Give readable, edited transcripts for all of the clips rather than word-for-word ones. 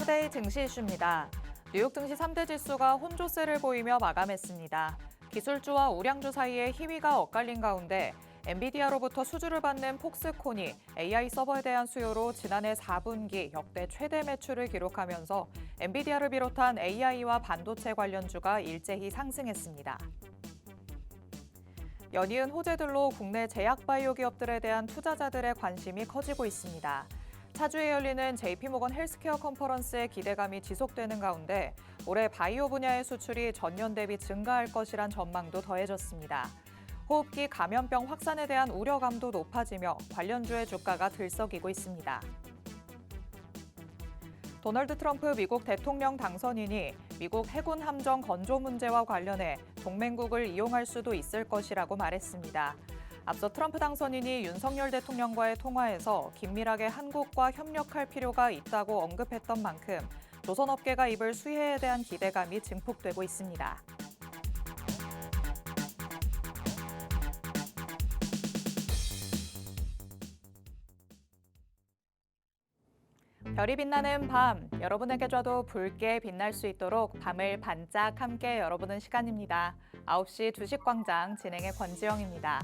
투데이 증시 이슈입니다. 뉴욕 증시 3대 지수가 혼조세를 보이며 마감했습니다. 기술주와 우량주 사이에 희위가 엇갈린 가운데 엔비디아로부터 수주를 받는 폭스콘이 AI 서버에 대한 수요로 지난해 4분기 역대 최대 매출을 기록하면서 엔비디아를 비롯한 AI와 반도체 관련주가 일제히 상승했습니다. 연이은 호재들로 국내 제약바이오 기업들에 대한 투자자들의 관심이 커지고 있습니다. 차주에 열리는 JP모건 헬스케어 컨퍼런스의 기대감이 지속되는 가운데 올해 바이오 분야의 수출이 전년 대비 증가할 것이란 전망도 더해졌습니다. 호흡기 감염병 확산에 대한 우려감도 높아지며 관련주의 주가가 들썩이고 있습니다. 도널드 트럼프 미국 대통령 당선인이 미국 해군 함정 건조 문제와 관련해 동맹국을 이용할 수도 있을 것이라고 말했습니다. 앞서 트럼프 당선인이 윤석열 대통령과의 통화에서 긴밀하게 한국과 협력할 필요가 있다고 언급했던 만큼 조선업계가 입을 수혜에 대한 기대감이 증폭되고 있습니다. 별이 빛나는 밤, 여러분에게 줘도 붉게 빛날 수 있도록 밤을 반짝 함께 열어보는 시간입니다. 9시 주식광장 진행의 권지영입니다.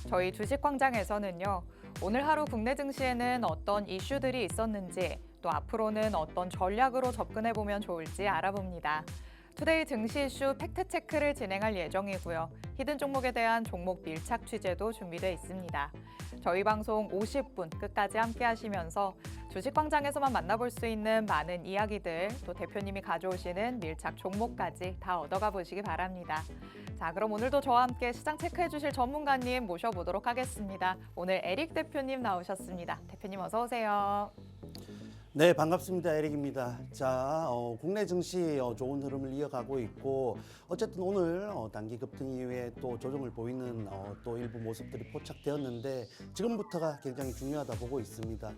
저희 주식광장에서는요, 오늘 하루 국내 증시에는 어떤 이슈들이 있었는지, 또 앞으로는 어떤 전략으로 접근해보면 좋을지 알아봅니다. 투데이 증시 이슈 팩트체크를 진행할 예정이고요. 히든 종목에 대한 종목 밀착 취재도 준비되어 있습니다. 저희 방송 50분 끝까지 함께 하시면서 주식광장에서만 만나볼 수 있는 많은 이야기들, 또 대표님이 가져오시는 밀착 종목까지 다 얻어가 보시기 바랍니다. 자, 그럼 오늘도 저와 함께 시장 체크해 주실 전문가님 모셔보도록 하겠습니다. 오늘 에릭 대표님 나오셨습니다. 대표님 어서 오세요. 네, 반갑습니다. 에릭입니다. 자, 국내 증시 좋은 흐름을 이어가고 있고 어쨌든 오늘 단기 급등 이후에 또 조정을 보이는 또 일부 모습들이 포착되었는데 지금부터가 굉장히 중요하다 보고 있습니다.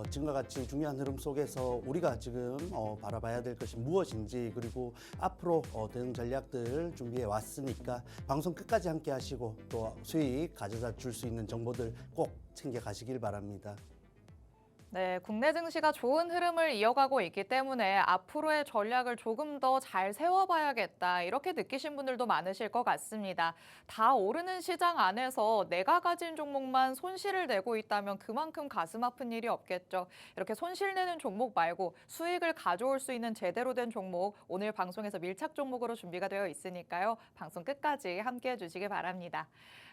지금과 같이 중요한 흐름 속에서 우리가 지금 바라봐야 될 것이 무엇인지 그리고 앞으로 대응 전략들 준비해 왔으니까 방송 끝까지 함께 하시고 또 수익 가져다 줄 수 있는 정보들 꼭 챙겨 가시길 바랍니다. 네, 국내 증시가 좋은 흐름을 이어가고 있기 때문에 앞으로의 전략을 조금 더 잘 세워봐야겠다, 이렇게 느끼신 분들도 많으실 것 같습니다. 다 오르는 시장 안에서 내가 가진 종목만 손실을 내고 있다면 그만큼 가슴 아픈 일이 없겠죠. 이렇게 손실 내는 종목 말고 수익을 가져올 수 있는 제대로 된 종목, 오늘 방송에서 밀착 종목으로 준비가 되어 있으니까요. 방송 끝까지 함께 해주시기 바랍니다.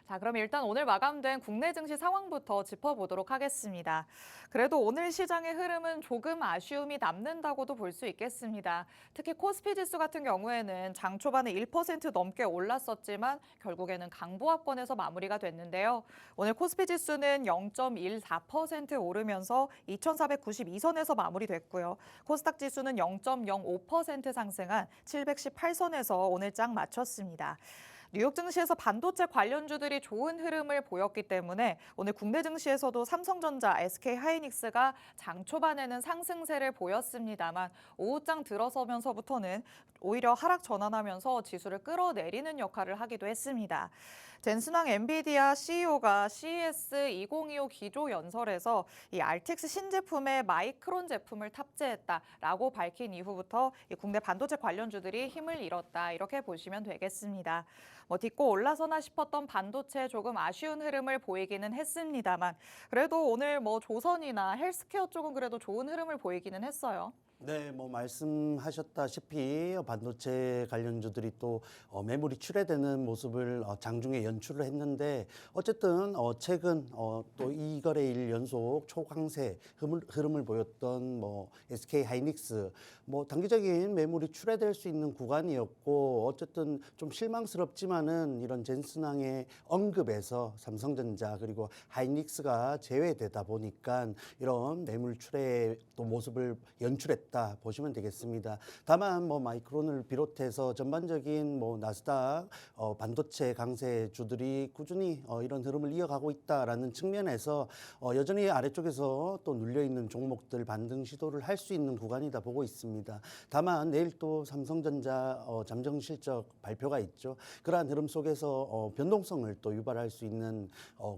자, 그럼 일단 오늘 마감된 국내 증시 상황부터 짚어보도록 하겠습니다. 그래도 오늘 시장의 흐름은 조금 아쉬움이 남는다고도 볼 수 있겠습니다. 특히 코스피 지수 같은 경우에는 장 초반에 1% 넘게 올랐었지만 결국에는 강보합권에서 마무리가 됐는데요. 오늘 코스피 지수는 0.14% 오르면서 2492선에서 마무리됐고요. 코스닥 지수는 0.05% 상승한 718선에서 오늘 장 마쳤습니다. 뉴욕 증시에서 반도체 관련주들이 좋은 흐름을 보였기 때문에 오늘 국내 증시에서도 삼성전자, SK하이닉스가 장 초반에는 상승세를 보였습니다만 오후장 들어서면서부터는 오히려 하락 전환하면서 지수를 끌어내리는 역할을 하기도 했습니다. 젠슨왕 엔비디아 CEO가 CES 2025 기조 연설에서 이 RTX 신제품에 마이크론 제품을 탑재했다라고 밝힌 이후부터 이 국내 반도체 관련주들이 힘을 잃었다, 이렇게 보시면 되겠습니다. 딛고 올라서나 싶었던 반도체 조금 아쉬운 흐름을 보이기는 했습니다만 그래도 오늘 조선이나 헬스케어 쪽은 그래도 좋은 흐름을 보이기는 했어요. 네, 말씀하셨다시피 반도체 관련주들이 또 매물이 출회되는 모습을 장중에 연출을 했는데 어쨌든 최근 또 2거래일 연속 초강세 흐름을 보였던 SK하이닉스 단기적인 매물이 출회될 수 있는 구간이었고 어쨌든 좀 실망스럽지만은 이런 젠슨왕의 언급에서 삼성전자 그리고 하이닉스가 제외되다 보니까 이런 매물 출회 또 모습을 연출했다 보시면 되겠습니다. 다만 마이크론을 비롯해서 전반적인 나스닥 반도체 강세주들이 꾸준히 이런 흐름을 이어가고 있다라는 측면에서 여전히 아래쪽에서 또 눌려 있는 종목들 반등 시도를 할 수 있는 구간이다 보고 있습니다. 다만 내일 또 삼성전자 잠정 실적 발표가 있죠. 그러한 그러한 흐름 속에서 변동성을 또 유발할 수 있는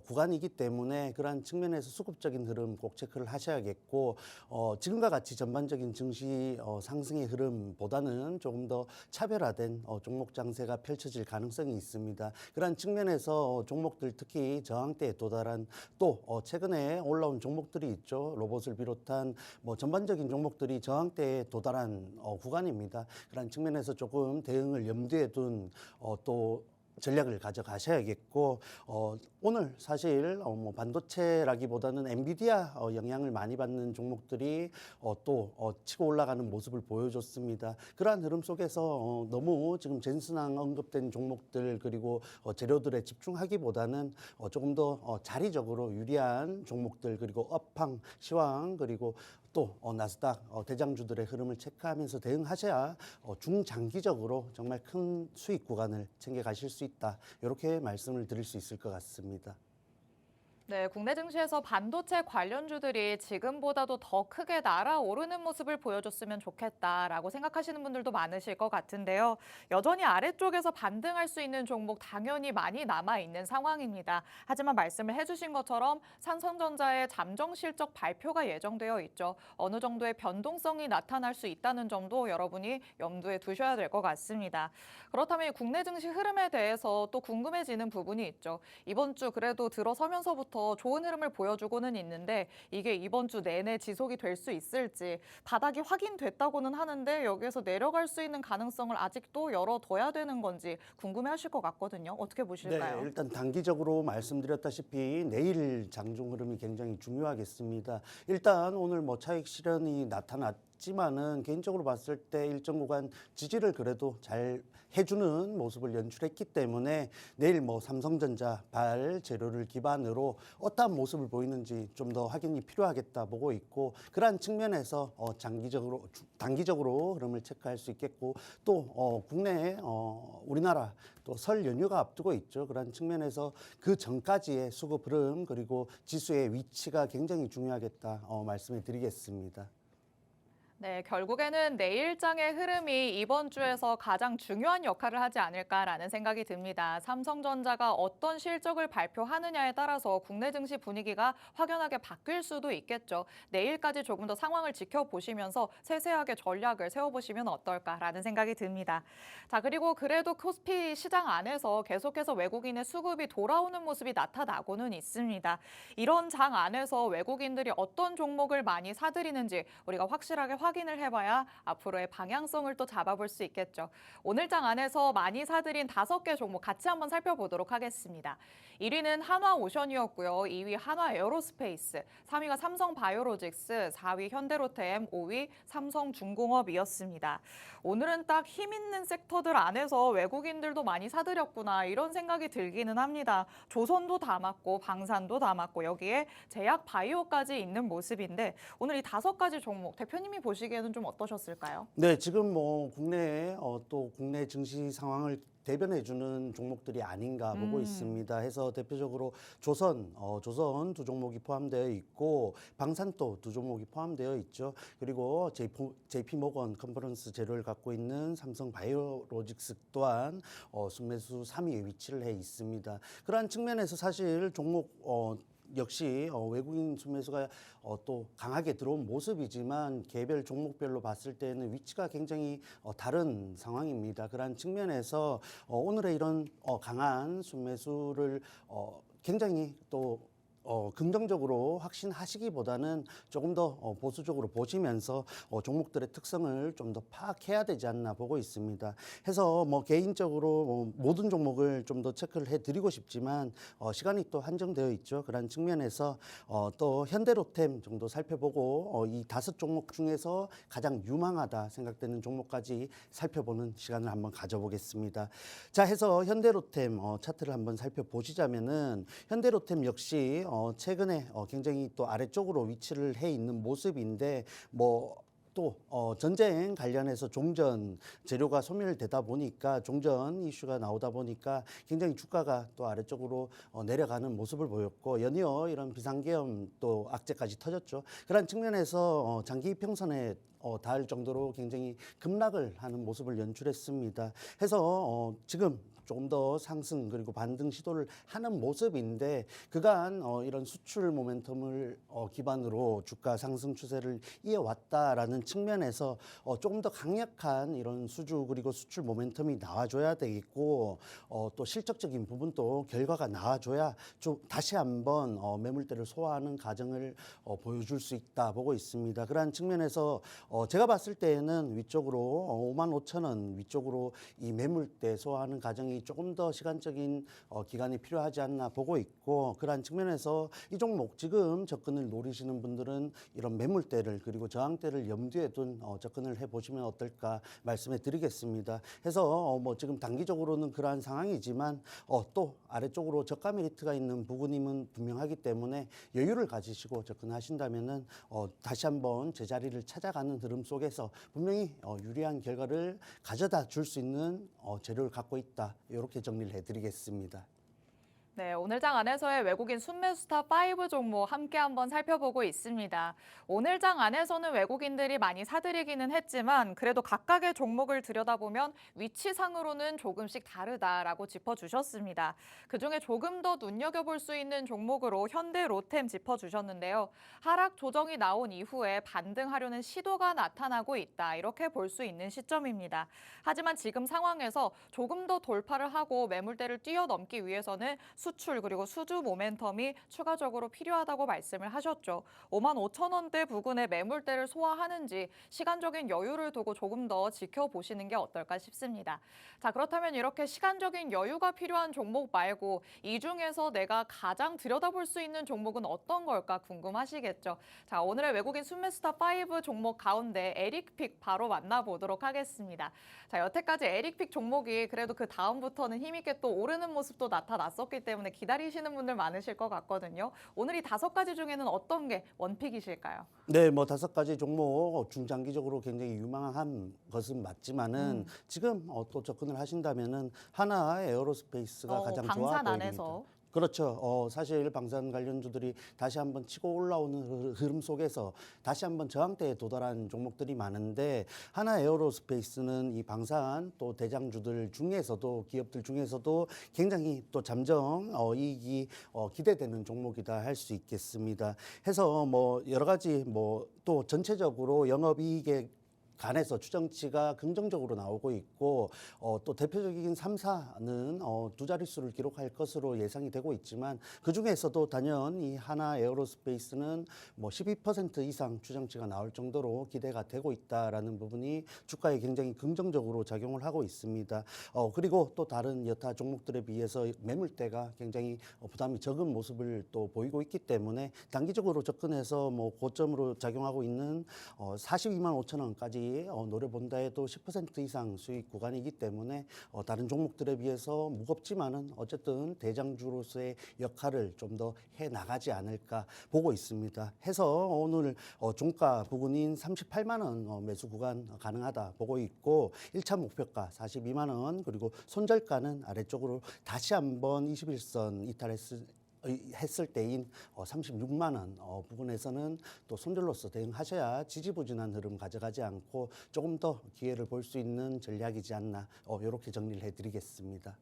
구간이기 때문에 그러한 측면에서 수급적인 흐름 꼭 체크를 하셔야겠고 지금과 같이 전반적인 증시 상승의 흐름보다는 조금 더 차별화된 종목 장세가 펼쳐질 가능성이 있습니다. 그러한 측면에서 종목들 특히 저항대에 도달한 또 최근에 올라온 종목들이 있죠. 로봇을 비롯한 뭐 전반적인 종목들이 저항대에 도달한 구간입니다. 그런 측면에서 조금 대응을 염두에 둔 또 전략을 가져가셔야겠고 오늘 사실 뭐 반도체라기보다는 엔비디아 영향을 많이 받는 종목들이 또 치고 올라가는 모습을 보여줬습니다. 그러한 흐름 속에서 너무 지금 젠슨항 언급된 종목들 그리고 재료들에 집중하기보다는 조금 더 자리적으로 유리한 종목들 그리고 업황, 시황 그리고 또 나스닥 대장주들의 흐름을 체크하면서 대응하셔야 중장기적으로 정말 큰 수익 구간을 챙겨가실 수 있다. 이렇게 말씀을 드릴 수 있을 것 같습니다. 네, 국내 증시에서 반도체 관련주들이 지금보다도 더 크게 날아오르는 모습을 보여줬으면 좋겠다라고 생각하시는 분들도 많으실 것 같은데요. 여전히 아래쪽에서 반등할 수 있는 종목 당연히 많이 남아있는 상황입니다. 하지만 말씀을 해주신 것처럼 삼성전자의 잠정 실적 발표가 예정되어 있죠. 어느 정도의 변동성이 나타날 수 있다는 점도 여러분이 염두에 두셔야 될 것 같습니다. 그렇다면 국내 증시 흐름에 대해서 또 궁금해지는 부분이 있죠. 이번 주 그래도 들어서면서부터 좋은 흐름을 보여주고는 있는데 이게 이번 주 내내 지속이 될 수 있을지 바닥이 확인됐다고는 하는데 여기에서 내려갈 수 있는 가능성을 아직도 열어둬야 되는 건지 궁금해하실 것 같거든요. 어떻게 네, 보실까요? 일단 단기적으로 말씀드렸다시피 내일 장중 흐름이 굉장히 중요하겠습니다. 일단 오늘 뭐 차익 실현이 나타났지만은 개인적으로 봤을 때 일정 구간 지지를 그래도 잘 해주는 모습을 연출했기 때문에 내일 뭐 삼성전자 발 재료를 기반으로 어떠한 모습을 보이는지 좀 더 확인이 필요하겠다 보고 있고 그러한 측면에서 단기적으로 흐름을 체크할 수 있겠고 또 국내 우리나라 또 설 연휴가 앞두고 있죠. 그런 측면에서 그 전까지의 수급 흐름 그리고 지수의 위치가 굉장히 중요하겠다 말씀을 드리겠습니다. 네, 결국에는 내일장의 흐름이 이번 주에서 가장 중요한 역할을 하지 않을까라는 생각이 듭니다. 삼성전자가 어떤 실적을 발표하느냐에 따라서 국내 증시 분위기가 확연하게 바뀔 수도 있겠죠. 내일까지 조금 더 상황을 지켜보시면서 세세하게 전략을 세워보시면 어떨까라는 생각이 듭니다. 자, 그리고 그래도 코스피 시장 안에서 계속해서 외국인의 수급이 돌아오는 모습이 나타나고는 있습니다. 이런 장 안에서 외국인들이 어떤 종목을 많이 사들이는지 우리가 확실하게 확인을 해봐야 앞으로의 방향성을 또 잡아볼 수 있겠죠. 오늘 장 안에서 많이 사들인 5개 종목 같이 한번 살펴보도록 하겠습니다. 1위는 한화오션이었고요. 2위 한화에어로스페이스, 3위가 삼성바이오로직스, 4위 현대로템, 5위 삼성중공업이었습니다. 오늘은 딱 힘 있는 섹터들 안에서 외국인들도 많이 사들였구나 이런 생각이 들기는 합니다. 조선도 담았고 방산도 담았고 여기에 제약 바이오까지 있는 모습인데 오늘 이 5가지 종목 대표님이 보시기에는 좀 어떠셨을까요? 네, 지금 뭐 국내 또 국내 증시 상황을 대변해주는 종목들이 아닌가 보고 있습니다. 해서 대표적으로 조선 두 종목이 포함되어 있고 방산도 두 종목이 포함되어 있죠. 그리고 JP모건 컨퍼런스 재료를 갖고 있는 삼성바이오로직스 또한 순매수 3위에 위치를 해 있습니다. 그러한 측면에서 사실 종목 역시 외국인 순매수가 또 강하게 들어온 모습이지만 개별 종목별로 봤을 때는 위치가 굉장히 다른 상황입니다. 그러한 측면에서 오늘의 이런 강한 순매수를 굉장히 또 긍정적으로 확신하시기보다는 조금 더 보수적으로 보시면서 종목들의 특성을 좀 더 파악해야 되지 않나 보고 있습니다. 해서 뭐 개인적으로 모든 종목을 좀 더 체크를 해드리고 싶지만 시간이 또 한정되어 있죠. 그런 측면에서 또 현대로템 정도 살펴보고 이 5종목 중에서 가장 유망하다 생각되는 종목까지 살펴보는 시간을 한번 가져보겠습니다. 자, 해서 현대로템 차트를 한번 살펴보시자면은 현대로템 역시 최근에 굉장히 또 아래쪽으로 위치를 해 있는 모습인데 또 전쟁 관련해서 종전 재료가 소멸되다 보니까 종전 이슈가 나오다 보니까 굉장히 주가가 또 아래쪽으로 내려가는 모습을 보였고 연이어 이런 비상계엄 또 악재까지 터졌죠. 그런 측면에서 장기 이평선에 닿을 정도로 굉장히 급락을 하는 모습을 연출했습니다. 해서 지금 조금 더 상승 그리고 반등 시도를 하는 모습인데 그간 이런 수출 모멘텀을 기반으로 주가 상승 추세를 이어왔다라는 측면에서 조금 더 강력한 이런 수주 그리고 수출 모멘텀이 나와줘야 되겠고 또 실적적인 부분도 결과가 나와줘야 좀 다시 한번 매물대를 소화하는 과정을 보여줄 수 있다 보고 있습니다. 그러한 측면에서 제가 봤을 때에는 위쪽으로 55,000원 위쪽으로 이 매물대 소화하는 과정이 조금 더 시간적인 기간이 필요하지 않나 보고 있고 그러한 측면에서 이 종목 지금 접근을 노리시는 분들은 이런 매물대를 그리고 저항대를 염두에 둔 접근을 해보시면 어떨까 말씀해 드리겠습니다. 해서 뭐 지금 단기적으로는 그러한 상황이지만 또 아래쪽으로 저가 메리트가 있는 부분임은 분명하기 때문에 여유를 가지시고 접근하신다면은 다시 한번 제자리를 찾아가는 흐름 속에서 분명히 유리한 결과를 가져다 줄 수 있는 재료를 갖고 있다. 이렇게 정리를 해드리겠습니다. 네, 오늘 장 안에서의 외국인 순매수스타 5 종목 함께 한번 살펴보고 있습니다. 오늘 장 안에서는 외국인들이 많이 사들이기는 했지만 그래도 각각의 종목을 들여다보면 위치상으로는 조금씩 다르다라고 짚어주셨습니다. 그중에 조금 더 눈여겨볼 수 있는 종목으로 현대로템 짚어주셨는데요. 하락 조정이 나온 이후에 반등하려는 시도가 나타나고 있다. 이렇게 볼 수 있는 시점입니다. 하지만 지금 상황에서 조금 더 돌파를 하고 매물대를 뛰어넘기 위해서는 수출 그리고 수주 모멘텀이 추가적으로 필요하다고 말씀을 하셨죠. 55,000원대 부근의 매물대를 소화하는지 시간적인 여유를 두고 조금 더 지켜보시는 게 어떨까 싶습니다. 자, 그렇다면 이렇게 시간적인 여유가 필요한 종목 말고 이 중에서 내가 가장 들여다볼 수 있는 종목은 어떤 걸까 궁금하시겠죠. 자, 오늘의 외국인 순매수스타 5 종목 가운데 에릭픽 바로 만나보도록 하겠습니다. 자, 여태까지 에릭픽 종목이 그래도 그 다음부터는 힘있게 또 오르는 모습도 나타났었기 때문에 기다리시는 분들 많으실 것 같거든요. 오늘 이 5가지 중에는 어떤 게 원픽이실까요? 네, 뭐 5가지 종목 중장기적으로 굉장히 유망한 것은 맞지만은 지금 또 접근을 하신다면은 하나 에어로스페이스가 가장 좋아 방산 보입니다. 안에서. 그렇죠. 사실 방산 관련주들이 다시 한번 치고 올라오는 흐름 속에서 다시 한번 저항대에 도달한 종목들이 많은데 하나 에어로스페이스는 이 방산 또 대장주들 중에서도 기업들 중에서도 굉장히 또 잠정 이익이 기대되는 종목이다 할 수 있겠습니다. 해서 뭐 여러 가지 뭐 또 전체적으로 영업이익에 간에서 추정치가 긍정적으로 나오고 있고 또 대표적인 3사는 두 자릿수를 기록할 것으로 예상이 되고 있지만 그중에서도 단연 이 하나 에어로스페이스는 뭐 12% 이상 추정치가 나올 정도로 기대가 되고 있다라는 부분이 주가에 굉장히 긍정적으로 작용을 하고 있습니다. 그리고 또 다른 여타 종목들에 비해서 매물대가 굉장히 부담이 적은 모습을 또 보이고 있기 때문에 단기적으로 접근해서 뭐 고점으로 작용하고 있는 42만 5천 원까지 노려본다 해도 10% 이상 수익 구간이기 때문에 다른 종목들에 비해서 무겁지만은 어쨌든 대장주로서의 역할을 좀 더 해 나가지 않을까 보고 있습니다. 해서 오늘 종가 부근인 38만 원 매수 구간 가능하다 보고 있고 1차 목표가 42만 원 그리고 손절가는 아래쪽으로 다시 한번 21선 했을 때인 36만 원 부분에서는 또 손절로서 대응하셔야 지지부진한 흐름 가져가지 않고 조금 더 기회를 볼 수 있는 전략이지 않나 이렇게 정리를 해드리겠습니다.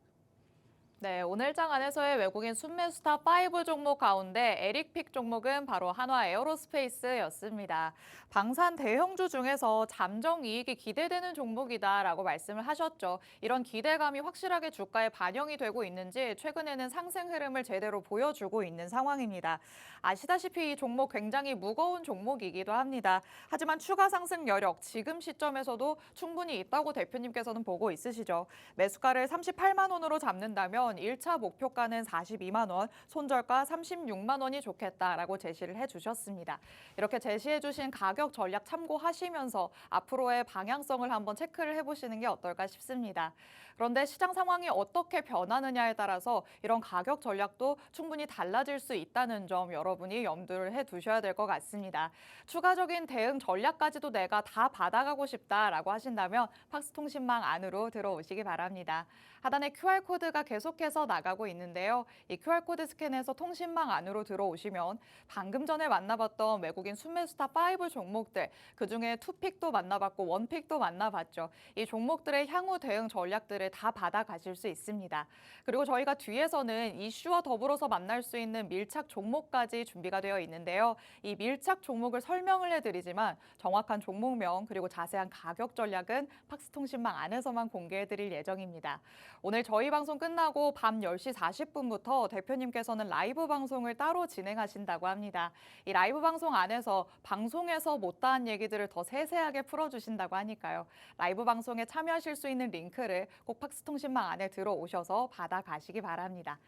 네, 오늘 장 안에서의 외국인 순매수스타 5 종목 가운데 에릭픽 종목은 바로 한화 에어로스페이스였습니다. 방산 대형주 중에서 잠정 이익이 기대되는 종목이다라고 말씀을 하셨죠. 이런 기대감이 확실하게 주가에 반영이 되고 있는지 최근에는 상승 흐름을 제대로 보여주고 있는 상황입니다. 아시다시피 이 종목 굉장히 무거운 종목이기도 합니다. 하지만 추가 상승 여력 지금 시점에서도 충분히 있다고 대표님께서는 보고 있으시죠. 매수가를 38만 원으로 잡는다면 1차 목표가는 42만 원, 손절가 36만 원이 좋겠다라고 제시를 해주셨습니다. 이렇게 제시해주신 가격 전략 참고하시면서 앞으로의 방향성을 한번 체크를 해보시는 게 어떨까 싶습니다. 그런데 시장 상황이 어떻게 변하느냐에 따라서 이런 가격 전략도 충분히 달라질 수 있다는 점 여러분이 염두를 해두셔야 될 것 같습니다. 추가적인 대응 전략까지도 내가 다 받아가고 싶다라고 하신다면 팍스통신망 안으로 들어오시기 바랍니다. 하단에 QR코드가 계속해서 나가고 있는데요. 이 QR코드 스캔해서 통신망 안으로 들어오시면 방금 전에 만나봤던 외국인 순매수스타 5 종목들, 그중에 투픽도 만나봤고 원픽도 만나봤죠. 이 종목들의 향후 대응 전략들을 종목들을 다 받아가실 수 있습니다. 그리고 저희가 뒤에서는 이슈와 더불어서 만날 수 있는 밀착 종목까지 준비가 되어 있는데요. 이 밀착 종목을 설명을 해드리지만 정확한 종목명 그리고 자세한 가격 전략은 팍스통신망 안에서만 공개해드릴 예정입니다. 오늘 저희 방송 끝나고 밤 10시 40분부터 대표님께서는 라이브 방송을 따로 진행하신다고 합니다. 이 라이브 방송 안에서 방송에서 못다한 얘기들을 더 세세하게 풀어주신다고 하니까요. 라이브 방송에 참여하실 수 있는 링크를 꼭 팍스통신망 안에 들어오셔서 받아가시기 바랍니다.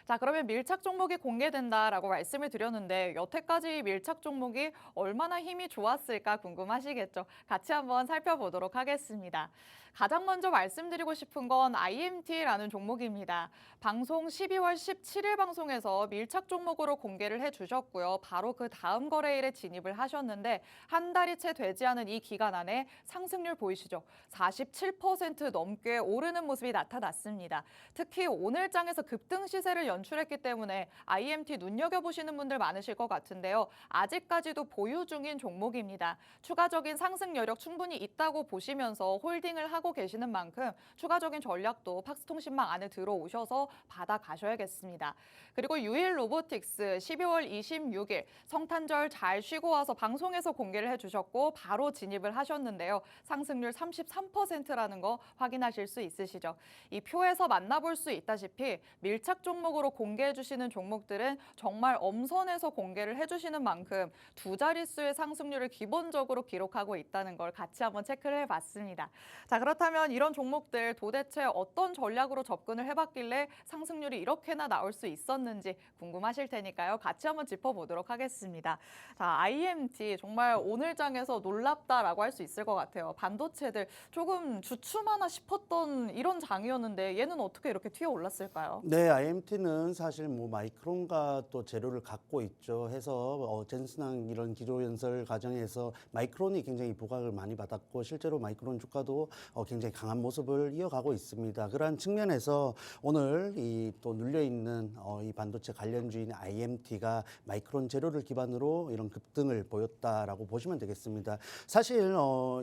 자, 그러면 밀착 종목이 공개된다라고 말씀을 드렸는데 여태까지 밀착 종목이 얼마나 힘이 좋았을까 궁금하시겠죠? 같이 한번 살펴보도록 하겠습니다. 가장 먼저 말씀드리고 싶은 건 IMT라는 종목입니다. 방송 12월 17일 방송에서 밀착 종목으로 공개를 해주셨고요. 바로 그 다음 거래일에 진입을 하셨는데 한 달이 채 되지 않은 이 기간 안에 상승률 보이시죠? 47% 넘게 오르는 모습이 나타났습니다. 특히 오늘장에서 급등 시세를 연출했기 때문에 IMT 눈여겨보시는 분들 많으실 것 같은데요. 아직까지도 보유 중인 종목입니다. 추가적인 상승 여력 충분히 있다고 보시면서 홀딩을 하고 계시는 만큼 추가적인 전략도 팍스통신망 안에 들어오셔서 받아가셔야겠습니다. 그리고 유일 로보틱스 12월 26일 성탄절 잘 쉬고 와서 방송에서 공개를 해주셨고 바로 진입을 하셨는데요. 상승률 33%라는 거 확인하실 수 있으시죠? 이 표에서 만나볼 수 있다시피 밀착 종목으로 공개해 주시는 종목들은 정말 엄선해서 공개를 해주시는 만큼 두 자릿수의 상승률을 기본적으로 기록하고 있다는 걸 같이 한번 체크를 해봤습니다. 자, 그렇다면 이런 종목들 도대체 어떤 전략으로 접근을 해봤길래 상승률이 이렇게나 나올 수 있었는지 궁금하실 테니까요. 같이 한번 짚어보도록 하겠습니다. 자, IMT 정말 오늘 장에서 놀랍다라고 할 수 있을 것 같아요. 반도체들 조금 주춤하나 싶었던 이런 장이었는데 얘는 어떻게 이렇게 튀어 올랐을까요? 네, IMT는 사실 뭐 마이크론과 또 재료를 갖고 있죠. 해서 젠슨항 이런 기조 연설 과정에서 마이크론이 굉장히 부각을 많이 받았고 실제로 마이크론 주가도 굉장히 강한 모습을 이어가고 있습니다. 그러한 측면에서 오늘 이 또 눌려 있는 이 반도체 관련주인 IMT가 마이크론 재료를 기반으로 이런 급등을 보였다라고 보시면 되겠습니다. 사실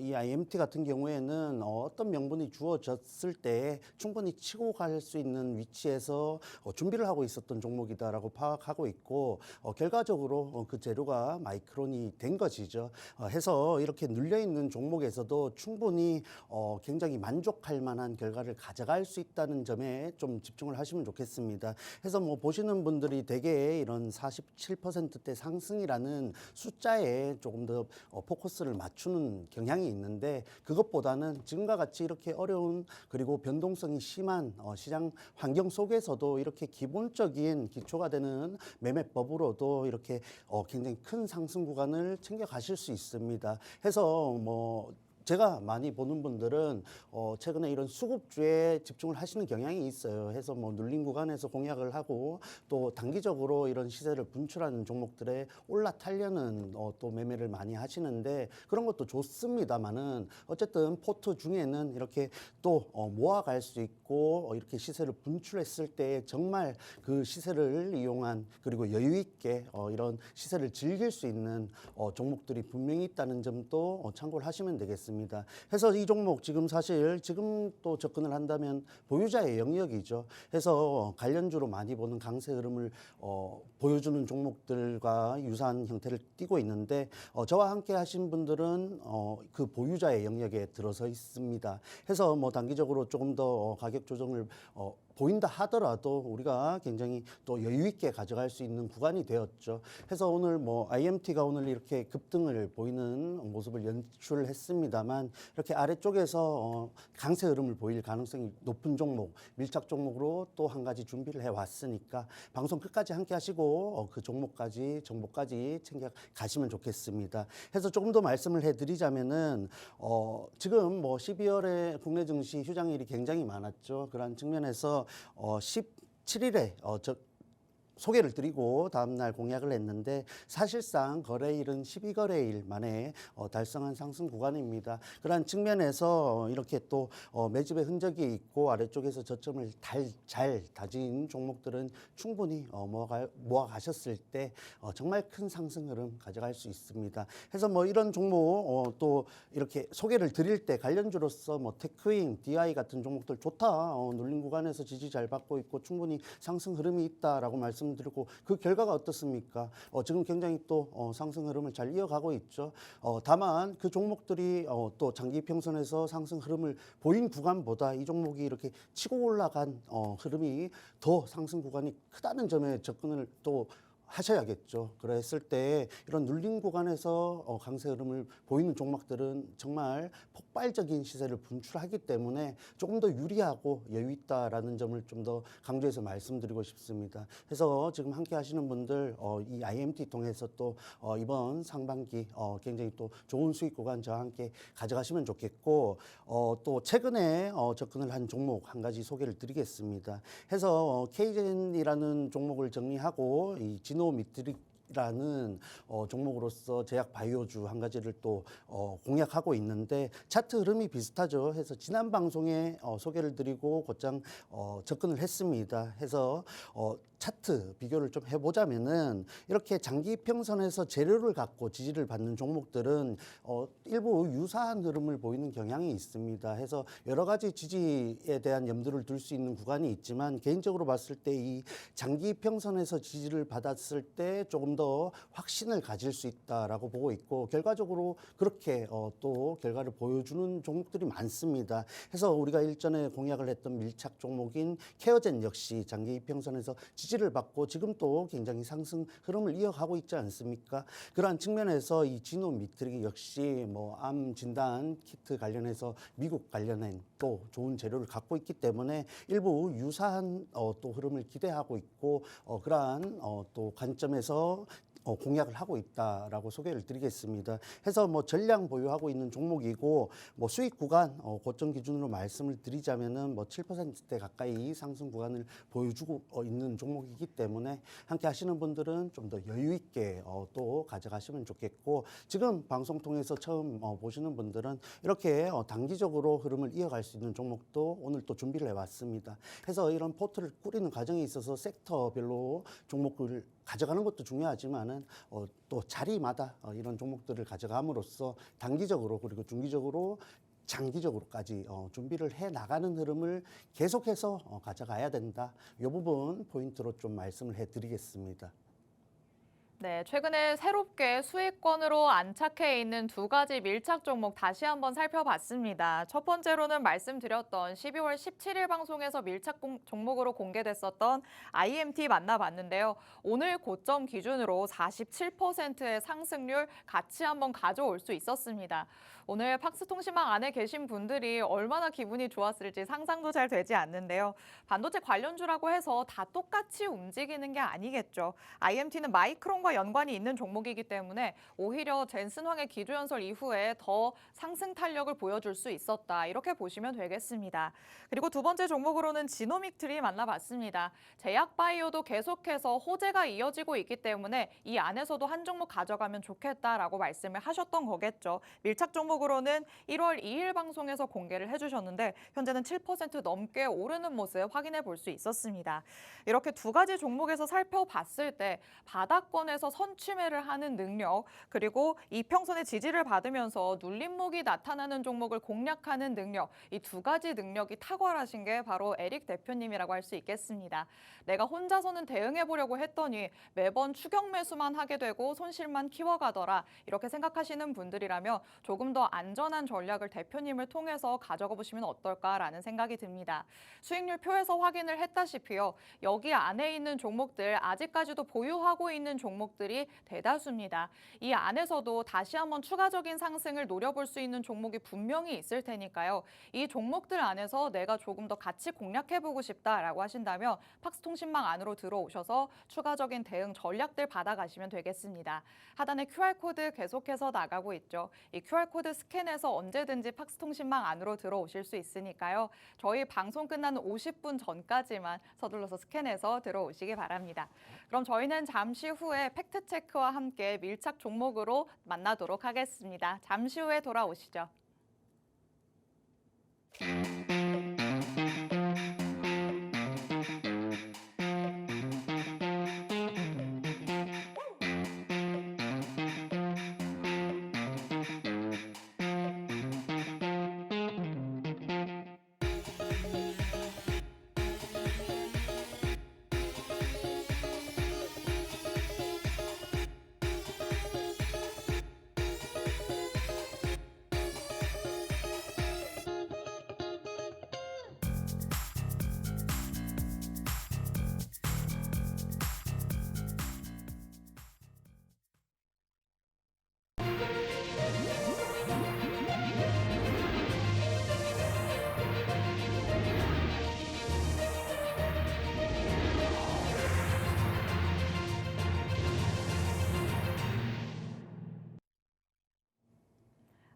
이 IMT 같은 경우에는 어떤 명분이 주어졌을 때 충분히 치고 갈 수 있는 위치에서 준비를 하고 있었던 종목이다라고 파악하고 있고 결과적으로 그 재료가 마이크론이 된 것이죠. 해서 이렇게 눌려 있는 종목에서도 충분히 굉장히 만족할 만한 결과를 가져갈 수 있다는 점에 좀 집중을 하시면 좋겠습니다. 해서 뭐 보시는 분들이 대개 이런 47%대 상승이라는 숫자에 조금 더 포커스를 맞추는 경향이 있는데 그것보다는 지금과 같이 이렇게 어려운 그리고 변동성이 심한 시장 환경 속에서도 이렇게 기본적인 기초가 되는 매매법으로도 이렇게 굉장히 큰 상승 구간을 챙겨 가실 수 있습니다. 해서 뭐 제가 많이 보는 분들은 최근에 이런 수급주에 집중을 하시는 경향이 있어요. 해서 뭐 눌린 구간에서 공략을 하고 또 단기적으로 이런 시세를 분출하는 종목들에 올라타려는 또 매매를 많이 하시는데 그런 것도 좋습니다만은 어쨌든 포트 중에는 이렇게 또 모아갈 수 있고 이렇게 시세를 분출했을 때 정말 그 시세를 이용한 그리고 여유 있게 이런 시세를 즐길 수 있는 종목들이 분명히 있다는 점도 참고를 하시면 되겠습니다. 해서 이 종목 지금 사실 지금 또 접근을 한다면 보유자의 영역이죠. 해서 관련주로 많이 보는 강세 흐름을 보여주는 종목들과 유사한 형태를 띠고 있는데 저와 함께 하신 분들은 그 보유자의 영역에 들어서 있습니다. 해서 뭐 단기적으로 조금 더 가격 조정을 보인다 하더라도 우리가 굉장히 또 여유 있게 가져갈 수 있는 구간이 되었죠. 해서 오늘 뭐 IMT가 오늘 이렇게 급등을 보이는 모습을 연출했습니다만 이렇게 아래쪽에서 강세 흐름을 보일 가능성이 높은 종목, 밀착 종목으로 또 한 가지 준비를 해왔으니까 방송 끝까지 함께 하시고 그 종목까지 정보까지 챙겨 가시면 좋겠습니다. 해서 조금 더 말씀을 해드리자면은 지금 뭐 12월에 국내 증시 휴장일이 굉장히 많았죠. 그런 측면에서 17일에 소개를 드리고 다음날 공약을 했는데 사실상 거래일은 12거래일 만에 달성한 상승 구간입니다. 그러한 측면에서 이렇게 또 매집의 흔적이 있고 아래쪽에서 저점을 잘 다진 종목들은 충분히 모아가셨을 때 정말 큰 상승 흐름 가져갈 수 있습니다. 그래서 뭐 이런 종목 또 이렇게 소개를 드릴 때 관련주로서 뭐 테크윙, DI 같은 종목들 좋다. 눌린 구간에서 지지 잘 받고 있고 충분히 상승 흐름이 있다라고 말씀드리고 그 결과가 어떻습니까? 지금 굉장히 또 상승 흐름을 잘 이어가고 있죠. 다만 그 종목들이 또 장기 평선에서 상승 흐름을 보인 구간보다 이 종목이 이렇게 치고 올라간 흐름이 더 상승 구간이 크다는 점에 접근을 또 하셔야겠죠. 그랬을 때 이런 눌린 구간에서 강세 흐름을 보이는 종목들은 정말 폭발적인 시세를 분출하기 때문에 조금 더 유리하고 여유 있다라는 점을 좀 더 강조해서 말씀드리고 싶습니다. 그래서 지금 함께 하시는 분들 이 IMT 통해서 또 이번 상반기 굉장히 또 좋은 수익 구간 저와 함께 가져가시면 좋겠고 또 최근에 접근을 한 종목 한 가지 소개를 드리겠습니다. 해서 KGen이라는 종목을 정리하고 이 지노미트릭이라는 종목으로서 제약 바이오주 한 가지를 또 공략하고 있는데 차트 흐름이 비슷하죠. 해서 지난 방송에 소개를 드리고 곧장 접근을 했습니다. 해서 차트 비교를 좀 해보자면은 이렇게 장기 평선에서 재료를 갖고 지지를 받는 종목들은 일부 유사한 흐름을 보이는 경향이 있습니다. 해서 여러 가지 지지에 대한 염두를 둘 수 있는 구간이 있지만 개인적으로 봤을 때 이 장기 평선에서 지지를 받았을 때 조금 더 확신을 가질 수 있다라고 보고 있고 결과적으로 그렇게 또 결과를 보여주는 종목들이 많습니다. 해서 우리가 일전에 공약을 했던 밀착 종목인 케어젠 역시 장기 이평선에서 지지를 받고 지금 또 굉장히 상승 흐름을 이어가고 있지 않습니까? 그러한 측면에서 이 지노미트릭 역시 뭐 암 진단 키트 관련해서 미국 관련한 또 좋은 재료를 갖고 있기 때문에 일부 유사한 또 흐름을 기대하고 있고 그러한 또 관점에서 공약을 하고 있다라고 소개를 드리겠습니다. 해서 뭐 전량 보유하고 있는 종목이고 뭐 수익 구간 고점 기준으로 말씀을 드리자면은 뭐 7%대 가까이 상승 구간을 보여주고 있는 종목이기 때문에 함께 하시는 분들은 좀 더 여유 있게 또 가져가시면 좋겠고 지금 방송 통해서 처음 보시는 분들은 이렇게 단기적으로 흐름을 이어갈 수 있는 종목도 오늘 또 준비를 해왔습니다. 해서 이런 포트를 꾸리는 과정에 있어서 섹터별로 종목을 가져가는 것도 중요하지만은 또 자리마다 이런 종목들을 가져감으로써 단기적으로 그리고 중기적으로 장기적으로까지 준비를 해 나가는 흐름을 계속해서 가져가야 된다. 이 부분 포인트로 좀 말씀을 해드리겠습니다. 네, 최근에 새롭게 수익권으로 안착해 있는 두 가지 밀착 종목 다시 한번 살펴봤습니다. 첫 번째로는 말씀드렸던 12월 17일 방송에서 밀착 종목으로 공개됐었던 IMT 만나봤는데요. 오늘 고점 기준으로 47%의 상승률 같이 한번 가져올 수 있었습니다. 오늘 팍스통신망 안에 계신 분들이 얼마나 기분이 좋았을지 상상도 잘 되지 않는데요. 반도체 관련주라고 해서 다 똑같이 움직이는 게 아니겠죠. IMT는 마이크론과 연관이 있는 종목이기 때문에 오히려 젠슨황의 기조연설 이후에 더 상승 탄력을 보여줄 수 있었다. 이렇게 보시면 되겠습니다. 그리고 두 번째 종목으로는 지노믹트리 만나봤습니다. 제약바이오도 계속해서 호재가 이어지고 있기 때문에 이 안에서도 한 종목 가져가면 좋겠다라고 말씀을 하셨던 거겠죠. 밀착 종목으로는 1월 2일 방송에서 공개를 해주셨는데 현재는 7% 넘게 오르는 모습 확인해 볼 수 있었습니다. 이렇게 두 가지 종목에서 살펴봤을 때 바닥권에서 선취매를 하는 능력 그리고 이평선의 지지를 받으면서 눌림목이 나타나는 종목을 공략하는 능력 이 두 가지 능력이 탁월하신 게 바로 에릭 대표님이라고 할 수 있겠습니다. 내가 혼자서는 대응해 보려고 했더니 매번 추격 매수만 하게 되고 손실만 키워가더라 이렇게 생각하시는 분들이라면 조금 더 안전한 전략을 대표님을 통해서 가져가 보시면 어떨까라는 생각이 듭니다. 수익률 표에서 확인을 했다시피요. 여기 안에 있는 종목들 아직까지도 보유하고 있는 종목 종목들이 대다수입니다. 이 안에서도 다시 한번 추가적인 상승을 노려볼 수 있는 종목이 분명히 있을 테니까요. 이 종목들 안에서 내가 조금 더 같이 공략해보고 싶다라고 하신다면 팍스통신망 안으로 들어오셔서 추가적인 대응 전략들 받아가시면 되겠습니다. 하단에 QR코드 계속해서 나가고 있죠. 이 QR코드 스캔해서 언제든지 팍스통신망 안으로 들어오실 수 있으니까요. 저희 방송 끝나는 50분 전까지만 서둘러서 스캔해서 들어오시기 바랍니다. 그럼 저희는 잠시 후에 팩트체크와 함께 밀착 종목으로 만나도록 하겠습니다. 잠시 후에 돌아오시죠.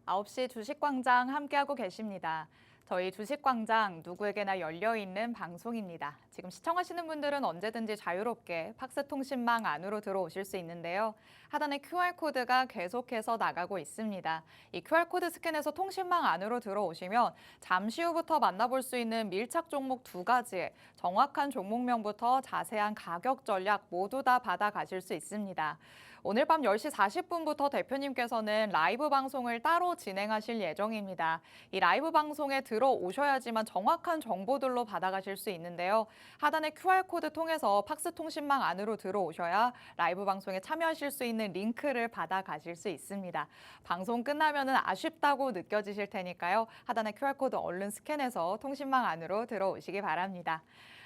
아홉 시 주식광장 함께하고 계십니다. 저희 주식광장 누구에게나 열려있는 방송입니다. 지금 시청하시는 분들은 언제든지 자유롭게 팍스통신망 안으로 들어오실 수 있는데요. 하단에 QR코드가 계속해서 나가고 있습니다. 이 QR코드 스캔해서 통신망 안으로 들어오시면 잠시 후부터 만나볼 수 있는 밀착 종목 2가지의 정확한 종목명부터 자세한 가격 전략 모두 다 받아가실 수 있습니다. 오늘 밤 10시 40분부터 대표님께서는 라이브 방송을 따로 진행하실 예정입니다. 이 라이브 방송에 들어오셔야지만 정확한 정보들로 받아가실 수 있는데요. 하단에 QR코드 통해서 팍스통신망 안으로 들어오셔야 라이브 방송에 참여하실 수 있는 링크를 받아가실 수 있습니다. 방송 끝나면 아쉽다고 느껴지실 테니까요. 하단에 QR코드 얼른 스캔해서 통신망 안으로 들어오시기 바랍니다.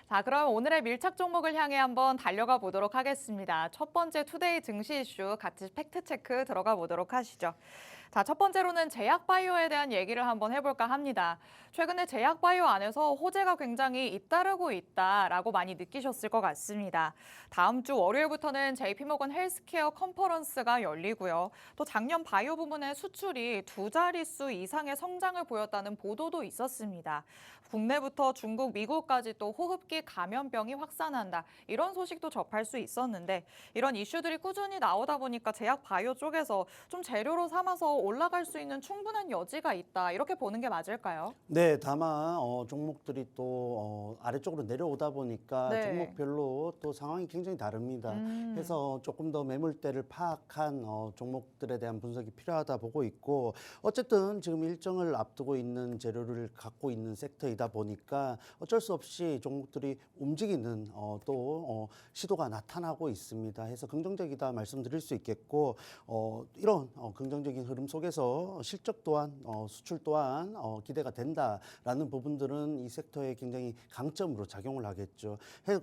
자, 그럼 오늘의 밀착 종목을 향해 한번 달려가 보도록 하겠습니다. 첫 번째 투데이 증시 이슈 같이 팩트체크 들어가 보도록 하시죠. 자, 첫 번째로는 제약바이오에 대한 얘기를 한번 해볼까 합니다. 최근에 제약바이오 안에서 호재가 굉장히 잇따르고 있다라고 많이 느끼셨을 것 같습니다. 다음 주 월요일부터는 JP모건 헬스케어 컨퍼런스가 열리고요. 또 작년 바이오 부문의 수출이 2자릿수 이상의 성장을 보였다는 보도도 있었습니다. 국내부터 중국, 미국까지 또 호흡기 감염병이 확산한다. 이런 소식도 접할 수 있었는데 이런 이슈들이 꾸준히 나오다 보니까 제약 바이오 쪽에서 좀 재료로 삼아서 올라갈 수 있는 충분한 여지가 있다. 이렇게 보는 게 맞을까요? 네, 다만 종목들이 또 아래쪽으로 내려오다 보니까 네. 종목별로 또 상황이 굉장히 다릅니다. 해서 조금 더 매물대를 파악한 종목들에 대한 분석이 필요하다 보고 있고, 어쨌든 지금 일정을 앞두고 있는 재료를 갖고 있는 섹터이다 보니까 어쩔 수 없이 종목들이 움직이는 또 시도가 나타나고 있습니다. 해서 긍정적이다 말씀드릴 수 있겠고, 이런 긍정적인 흐름 속에서 실적 또한 수출 또한 기대가 된다라는 부분들은 이 섹터에 굉장히 강점으로 작용을 하겠죠.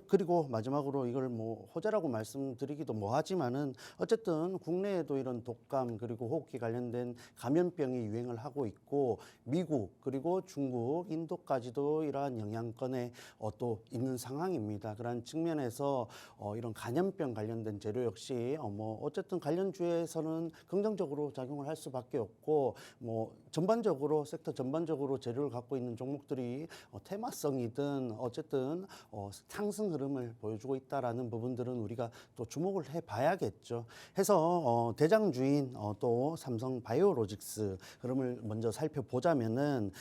그리고 마지막으로 이걸 뭐 호재라고 말씀드리기도 뭐하지만은 어쨌든 국내에도 이런 독감 그리고 호흡기 관련된 감염병이 유행을 하고 있고, 미국 그리고 중국, 인도까지도 이러한 영향권에 또 있는 상황입니다. 그런 측면에서 이런 감염병 관련된 재료 역시 뭐 어쨌든 관련주에서는 긍정적으로 작용을 할 수밖에 없고, 뭐 전반적으로 섹터 전반적으로 재료를 갖고 있는 종목들이 테마성이든 어쨌든 상승 흐름을 보여주고 있다라는 부분들은 우리가 또 주목을 해봐야겠죠. 해서 대장주인 또 삼성 바이오로직스 흐름을 먼저 살펴보자면은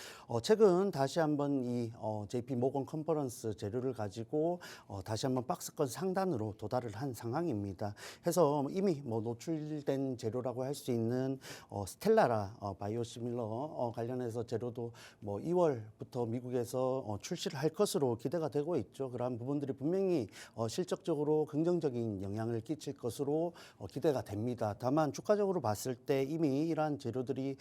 최근 다시 한번 이 JP 모건 컨퍼런스 재료를 가지고 다시 한번 박스권 상단으로 도달을 한 상황입니다. 해서 이미 뭐 노출된 재료라고 할 수 있는 스텔라라 바이오시밀러 관련해서 재료도 뭐 2월부터 미국에서 출시를 할 것으로 기대가 되고 있죠. 그러한 부분들이 분명히 실적적으로 긍정적인 영향을 끼칠 것으로 기대가 됩니다. 다만 주가적으로 봤을 때 이미 이러한 재료들이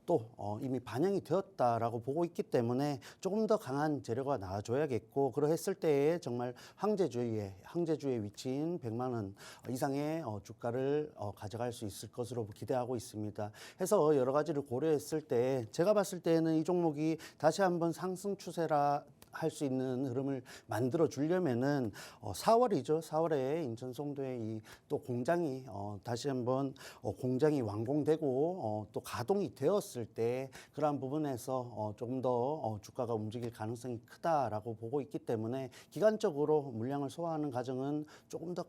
또 이미 반영이 되었다라고 보고 있기 때문에 조금 더 강한 재료가 나와줘야겠고, 그러했을 때에 정말 황제주에 위치인 100만 원 이상의 주가를 가져갈 수 있을 것으로 기대하고 있습니다. 해서 여러 가지를 고려했을 때 제가 봤을 때는 이 종목이 다시 한번 상승 추세라 할 수 있는 흐름을 만들어 주려면은 4월이죠. 4월에 인천 송도에 이 또 공장이 다시 한번 공장이 완공되고 또 가동이 되었을 때 그러한 부분에서 조금 더 주가가 움직일 가능성이 크다라고 보고 있기 때문에 기간적으로 물량을 소화하는 과정은 조금 더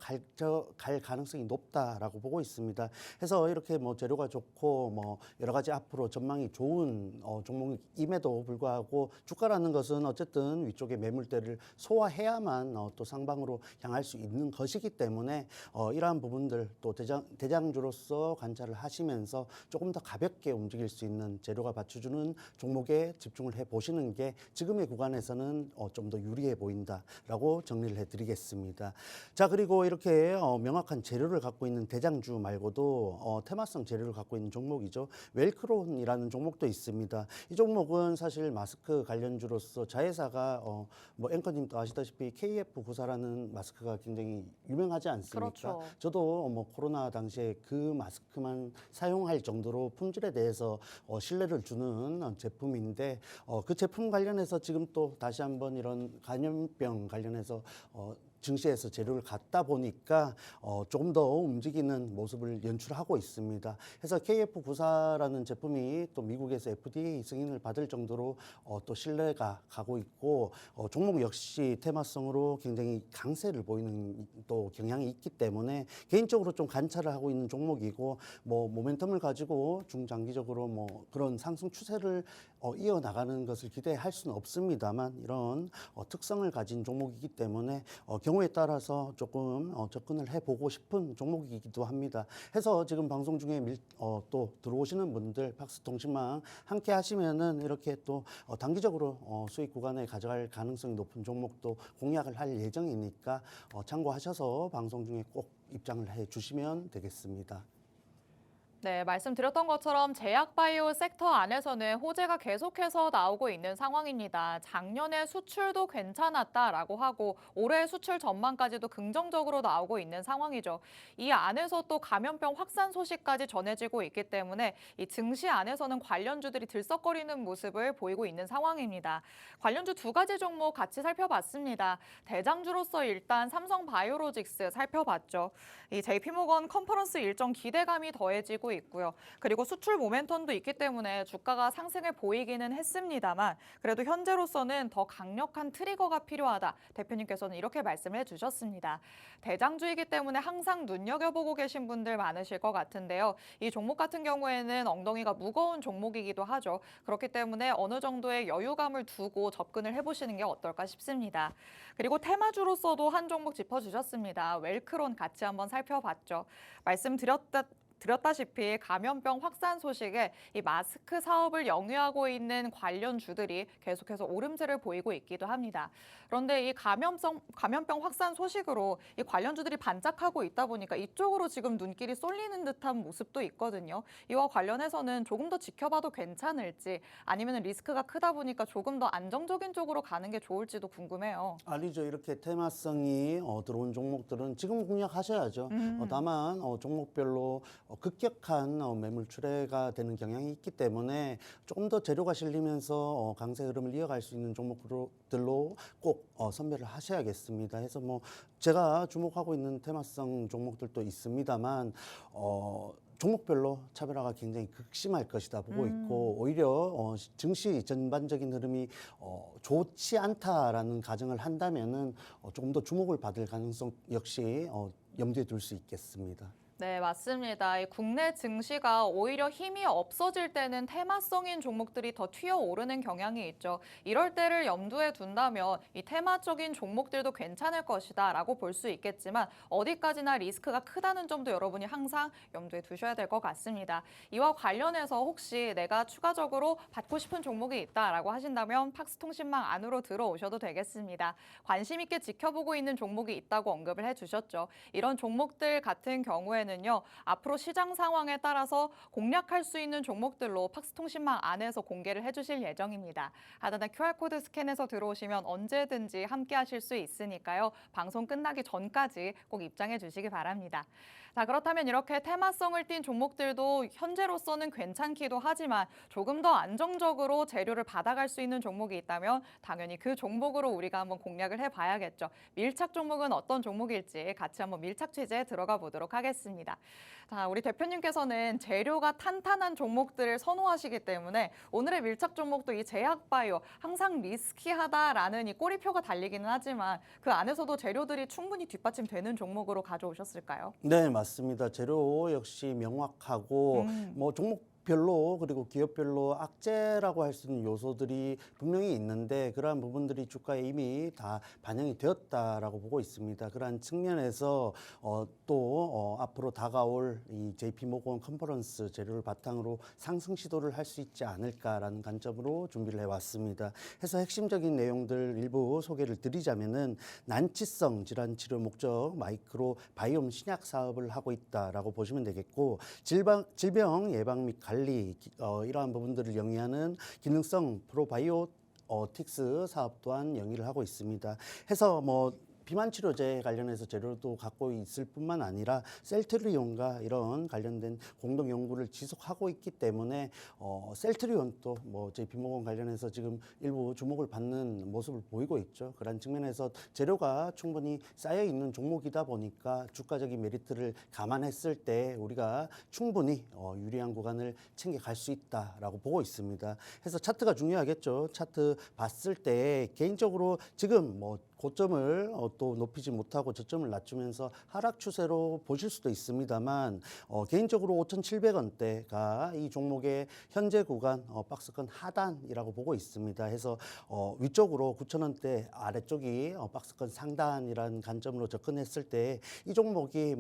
갈 가능성이 높다라고 보고 있습니다. 해서 이렇게 뭐 재료가 좋고 뭐 여러 가지 앞으로 전망이 좋은 종목임에도 불구하고 주가라는 것은 어쨌든 위쪽에 매물대를 소화해야만 또 상방으로 향할 수 있는 것이기 때문에 이러한 부분들 또 대장주로서 관찰을 하시면서 조금 더 가볍게 움직일 수 있는 재료가 받쳐주는 종목에 집중을 해 보시는 게 지금의 구간에서는 좀 더 유리해 보인다라고 정리를 해드리겠습니다. 자, 그리고 이렇게 명확한 재료를 갖고 있는 대장주 말고도 테마성 재료를 갖고 있는 종목이죠. 웰크론이라는 종목도 있습니다. 이 종목은 사실 마스크 관련주로서 자회사가 뭐 앵커님도 아시다시피 KF94라는 마스크가 굉장히 유명하지 않습니까? 그렇죠. 저도 뭐 코로나 당시에 그 마스크만 사용할 정도로 품질에 대해서 신뢰를 주는 제품인데 그 제품 관련해서 지금 또 다시 한번 이런 감염병 관련해서 증시에서 재료를 갖다 보니까 조금 더 움직이는 모습을 연출하고 있습니다. 그래서 KF94라는 제품이 또 미국에서 FDA 승인을 받을 정도로 또 신뢰가 가고 있고 종목 역시 테마성으로 굉장히 강세를 보이는 또 경향이 있기 때문에 개인적으로 좀 관찰을 하고 있는 종목이고 뭐 모멘텀을 가지고 중장기적으로 뭐 그런 상승 추세를 이어나가는 것을 기대할 수는 없습니다만 이런 특성을 가진 종목이기 때문에 경우에 따라서 조금 접근을 해보고 싶은 종목이기도 합니다. 해서 지금 방송 중에 또 들어오시는 분들 팍스통신망 함께 하시면은 이렇게 또 단기적으로 수익 구간에 가져갈 가능성이 높은 종목도 공략을 할 예정이니까 참고하셔서 방송 중에 꼭 입장을 해 주시면 되겠습니다. 네, 말씀드렸던 것처럼 제약바이오 섹터 안에서는 호재가 계속해서 나오고 있는 상황입니다. 작년에 수출도 괜찮았다라고 하고 올해 수출 전망까지도 긍정적으로 나오고 있는 상황이죠. 이 안에서 또 감염병 확산 소식까지 전해지고 있기 때문에 이 증시 안에서는 관련주들이 들썩거리는 모습을 보이고 있는 상황입니다. 관련주 두 가지 종목 같이 살펴봤습니다. 대장주로서 일단 삼성바이오로직스 살펴봤죠. 이 JP모건 컨퍼런스 일정 기대감이 더해지고 있고요. 그리고 수출 모멘텀도 있기 때문에 주가가 상승을 보이기는 했습니다만 그래도 현재로서는 더 강력한 트리거가 필요하다. 대표님께서는 이렇게 말씀을 해주셨습니다. 대장주이기 때문에 항상 눈여겨보고 계신 분들 많으실 것 같은데요. 이 종목 같은 경우에는 엉덩이가 무거운 종목이기도 하죠. 그렇기 때문에 어느 정도의 여유감을 두고 접근을 해보시는 게 어떨까 싶습니다. 그리고 테마주로서도 한 종목 짚어주셨습니다. 웰크론 같이 한번 살펴봤죠. 드렸다시피 감염병 확산 소식에 이 마스크 사업을 영위하고 있는 관련주들이 계속해서 오름세를 보이고 있기도 합니다. 그런데 이 감염병 확산 소식으로 이 관련주들이 반짝하고 있다 보니까 이쪽으로 지금 눈길이 쏠리는 듯한 모습도 있거든요. 이와 관련해서는 조금 더 지켜봐도 괜찮을지 아니면 리스크가 크다 보니까 조금 더 안정적인 쪽으로 가는 게 좋을지도 궁금해요. 아니죠. 이렇게 테마성이 들어온 종목들은 지금 공략하셔야죠. 다만 종목별로 급격한 매물 출회가 되는 경향이 있기 때문에 조금 더 재료가 실리면서 강세 흐름을 이어갈 수 있는 종목들로 꼭 선별을 하셔야겠습니다. 해서 뭐 제가 주목하고 있는 테마성 종목들도 있습니다만 종목별로 차별화가 굉장히 극심할 것이다 보고 있고 오히려 증시 전반적인 흐름이 좋지 않다라는 가정을 한다면은 조금 더 주목을 받을 가능성 역시 염두에 둘 수 있겠습니다. 네, 맞습니다. 이 국내 증시가 오히려 힘이 없어질 때는 테마성인 종목들이 더 튀어오르는 경향이 있죠. 이럴 때를 염두에 둔다면 이 테마적인 종목들도 괜찮을 것이다라고 볼 수 있겠지만 어디까지나 리스크가 크다는 점도 여러분이 항상 염두에 두셔야 될 것 같습니다. 이와 관련해서 혹시 내가 추가적으로 받고 싶은 종목이 있다라고 하신다면 팍스통신망 안으로 들어오셔도 되겠습니다. 관심 있게 지켜보고 있는 종목이 있다고 언급을 해주셨죠. 이런 종목들 같은 경우에는요, 앞으로 시장 상황에 따라서 공략할 수 있는 종목들로 팍스통신망 안에서 공개를 해주실 예정입니다. 하단에 QR코드 스캔해서 들어오시면 언제든지 함께 하실 수 있으니까요. 방송 끝나기 전까지 꼭 입장해 주시기 바랍니다. 자, 그렇다면 이렇게 테마성을 띈 종목들도 현재로서는 괜찮기도 하지만 조금 더 안정적으로 재료를 받아갈 수 있는 종목이 있다면 당연히 그 종목으로 우리가 한번 공략을 해봐야겠죠. 밀착 종목은 어떤 종목일지 같이 한번 밀착 취재에 들어가 보도록 하겠습니다. 자, 우리 대표님께서는 재료가 탄탄한 종목들을 선호하시기 때문에 오늘의 밀착 종목도 이 제약바이오 항상 리스키하다라는 이 꼬리표가 달리기는 하지만 그 안에서도 재료들이 충분히 뒷받침되는 종목으로 가져오셨을까요? 네, 맞습니다. 재료 역시 명확하고 뭐 종목별로 그리고 기업별로 악재라고 할 수 있는 요소들이 분명히 있는데 그러한 부분들이 주가에 이미 다 반영이 되었다라고 보고 있습니다. 그러한 측면에서 앞으로 다가올 이 JP모건 컨퍼런스 재료를 바탕으로 상승 시도를 할 수 있지 않을까라는 관점으로 준비를 해왔습니다. 해서 핵심적인 내용들 일부 소개를 드리자면은 난치성 질환 치료 목적 마이크로 바이옴 신약 사업을 하고 있다라고 보시면 되겠고 질병 예방 및 관리 이러한 부분들을 영위하는 기능성 프로바이오틱스 사업 또한 영위를 하고 있습니다. 해서 비만 치료제 관련해서 재료도 갖고 있을 뿐만 아니라 셀트리온과 이런 관련된 공동 연구를 지속하고 있기 때문에 셀트리온도 JP모건 관련해서 지금 일부 주목을 받는 모습을 보이고 있죠. 그런 측면에서 재료가 충분히 쌓여 있는 종목이다 보니까 주가적인 메리트를 감안했을 때 우리가 충분히 유리한 구간을 챙겨갈 수 있다라고 보고 있습니다. 해서 차트가 중요하겠죠. 차트 봤을 때 개인적으로 지금 고점을 또 높이지 못하고 저점을 낮추면서 하락 추세로 보실 수도 있습니다만 개인적으로 5,700원대가 이 종목의 현재 구간 박스권 하단이라고 보고 있습니다. 해서 위쪽으로 9,000원대 아래쪽이 박스권 상단이라는 관점으로 접근했을 때 이 종목이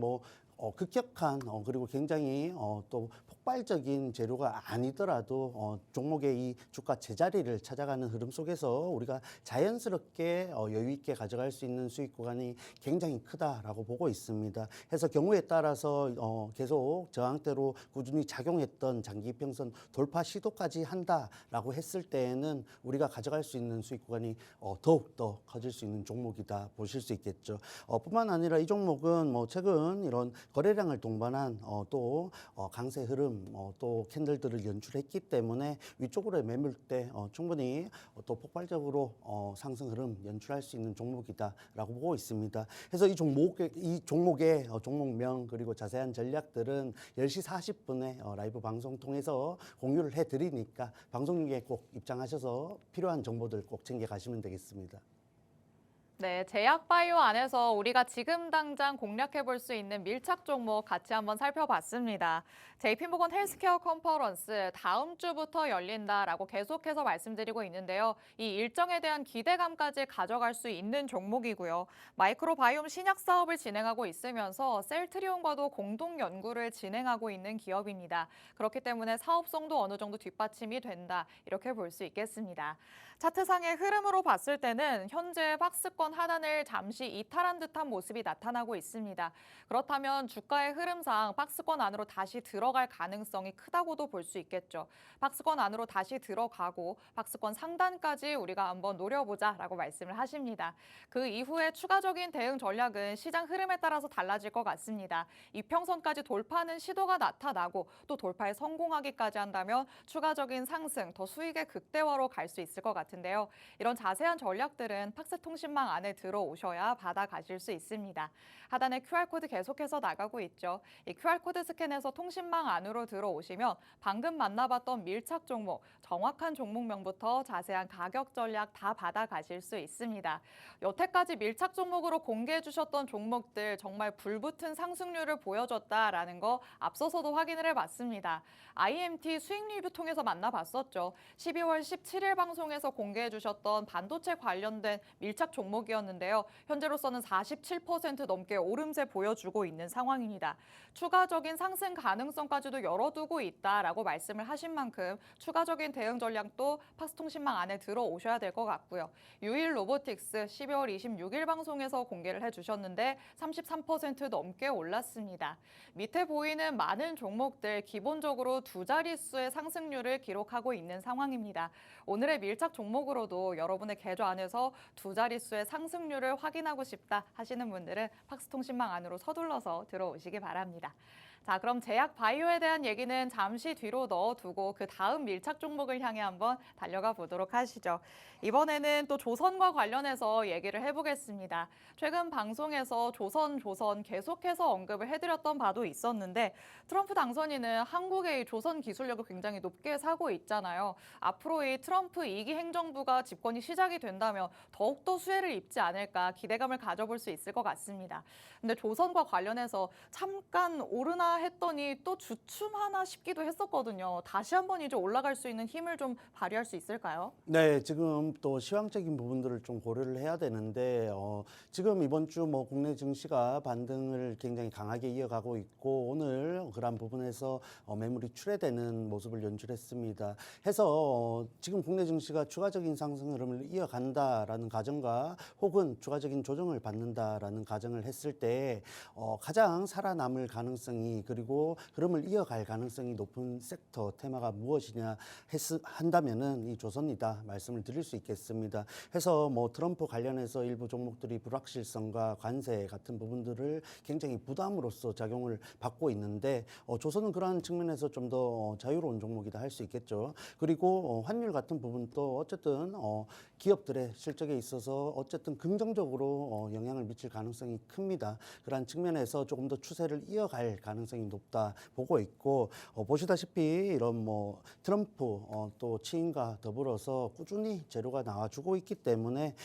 급격한 그리고 굉장히 또 폭발적인 재료가 아니더라도 종목의 이 주가 제자리를 찾아가는 흐름 속에서 우리가 자연스럽게 여유 있게 가져갈 수 있는 수익 구간이 굉장히 크다라고 보고 있습니다. 해서 경우에 따라서 계속 저항대로 꾸준히 작용했던 장기 평선 돌파 시도까지 한다라고 했을 때에는 우리가 가져갈 수 있는 수익 구간이 더욱 더 커질 수 있는 종목이다 보실 수 있겠죠. 뿐만 아니라 이 종목은 최근 이런 거래량을 동반한 또 강세 흐름 또 캔들들을 연출했기 때문에 위쪽으로의 매물대 충분히 또 폭발적으로 상승 흐름 연출할 수 있는 종목이다라고 보고 있습니다. 그래서 이 종목의 종목명 그리고 자세한 전략들은 10시 40분에 라이브 방송 통해서 공유를 해드리니까 방송 중에 꼭 입장하셔서 필요한 정보들 꼭 챙겨 가시면 되겠습니다. 네, 제약바이오 안에서 우리가 지금 당장 공략해 볼 수 있는 밀착 종목 같이 한번 살펴봤습니다. JP모건 헬스케어 컨퍼런스 다음 주부터 열린다라고 계속해서 말씀드리고 있는데요. 이 일정에 대한 기대감까지 가져갈 수 있는 종목이고요. 마이크로바이옴 신약 사업을 진행하고 있으면서 셀트리온과도 공동 연구를 진행하고 있는 기업입니다. 그렇기 때문에 사업성도 어느 정도 뒷받침이 된다, 이렇게 볼 수 있겠습니다. 차트상의 흐름으로 봤을 때는 현재 박스권 하단을 잠시 이탈한 듯한 모습이 나타나고 있습니다. 그렇다면 주가의 흐름상 박스권 안으로 다시 들어갈 가능성이 크다고도 볼 수 있겠죠. 박스권 안으로 다시 들어가고 박스권 상단까지 우리가 한번 노려보자라고 말씀을 하십니다. 그 이후에 추가적인 대응 전략은 시장 흐름에 따라서 달라질 것 같습니다. 이평선까지 돌파하는 시도가 나타나고 또 돌파에 성공하기까지 한다면 추가적인 상승, 더 수익의 극대화로 갈 수 있을 것 같은데요. 이런 자세한 전략들은 팍스통신망 안에 들어오셔야 받아가실 수 있습니다. 하단에 QR코드 계속해서 나가고 있죠. 이 QR코드 스캔해서 통신망 안으로 들어오시면 방금 만나봤던 밀착 종목, 정확한 종목명부터 자세한 가격 전략 다 받아가실 수 있습니다. 여태까지 밀착 종목으로 공개해 주셨던 종목들 정말 불붙은 상승률을 보여줬다라는 거 앞서서도 확인을 해봤습니다. IMT 수익 리뷰 통해서 만나봤었죠. 12월 17일 방송에서 공개해 주셨던 반도체 관련된 밀착 종목이었는데요. 현재로서는 47% 넘게 오름세 보여주고 있는 상황입니다. 추가적인 상승 가능성까지도 열어두고 있다라고 말씀을 하신 만큼 추가적인 대응 전략도 팍스통신망 안에 들어오셔야 될 것 같고요. 유일 로보틱스 12월 26일 방송에서 공개를 해주셨는데 33% 넘게 올랐습니다. 밑에 보이는 많은 종목들 기본적으로 두 자릿수의 상승률을 기록하고 있는 상황입니다. 오늘의 밀착 종목으로도 여러분의 계좌 안에서 두 자릿수의 상승률을 확인하고 싶다 하시는 분들은 팍스통신망 안으로 서둘러서 들어오시기 바랍니다. 자, 그럼 제약 바이오에 대한 얘기는 잠시 뒤로 넣어두고 그 다음 밀착 종목을 향해 한번 달려가 보도록 하시죠. 이번에는 또 조선과 관련해서 얘기를 해보겠습니다. 최근 방송에서 조선 계속해서 언급을 해드렸던 바도 있었는데 트럼프 당선인은 한국의 조선 기술력을 굉장히 높게 사고 있잖아요. 앞으로 이 트럼프 2기 행정부가 집권이 시작이 된다면 더욱더 수혜를 입지 않을까 기대감을 가져볼 수 있을 것 같습니다. 근데 조선과 관련해서 잠깐 오르나 했더니 또 주춤하나 싶기도 했었거든요. 다시 한번 이제 올라갈 수 있는 힘을 좀 발휘할 수 있을까요? 네, 지금 또 시황적인 부분들을 좀 고려를 해야 되는데 지금 이번 주 뭐 국내 증시가 반등을 굉장히 강하게 이어가고 있고 오늘 그런 부분에서 매물이 출회되는 모습을 연출했습니다. 해서 지금 국내 증시가 추가적인 상승 흐름을 이어간다라는 가정과 혹은 추가적인 조정을 받는다라는 가정을 했을 때 가장 살아남을 가능성이 그리고 흐름을 이어갈 가능성이 높은 섹터 테마가 무엇이냐 한다면은 이 조선이다 말씀을 드릴 수 있겠습니다. 해서 뭐 트럼프 관련해서 일부 종목들이 불확실성과 관세 같은 부분들을 굉장히 부담으로써 작용을 받고 있는데 조선은 그러한 측면에서 좀 더 자유로운 종목이다 할 수 있겠죠. 그리고 환율 같은 부분도 어쨌든 기업들의 실적에 있어서 어쨌든 긍정적으로 영향을 미칠 가능성이 큽니다. 그러한 측면에서 조금 더 추세를 이어갈 가능성이 높다 보고 있고 보시다시피 이런 뭐 트럼프 또 취임과 더불어서 꾸준히 재료가 나와주고 있기 때문에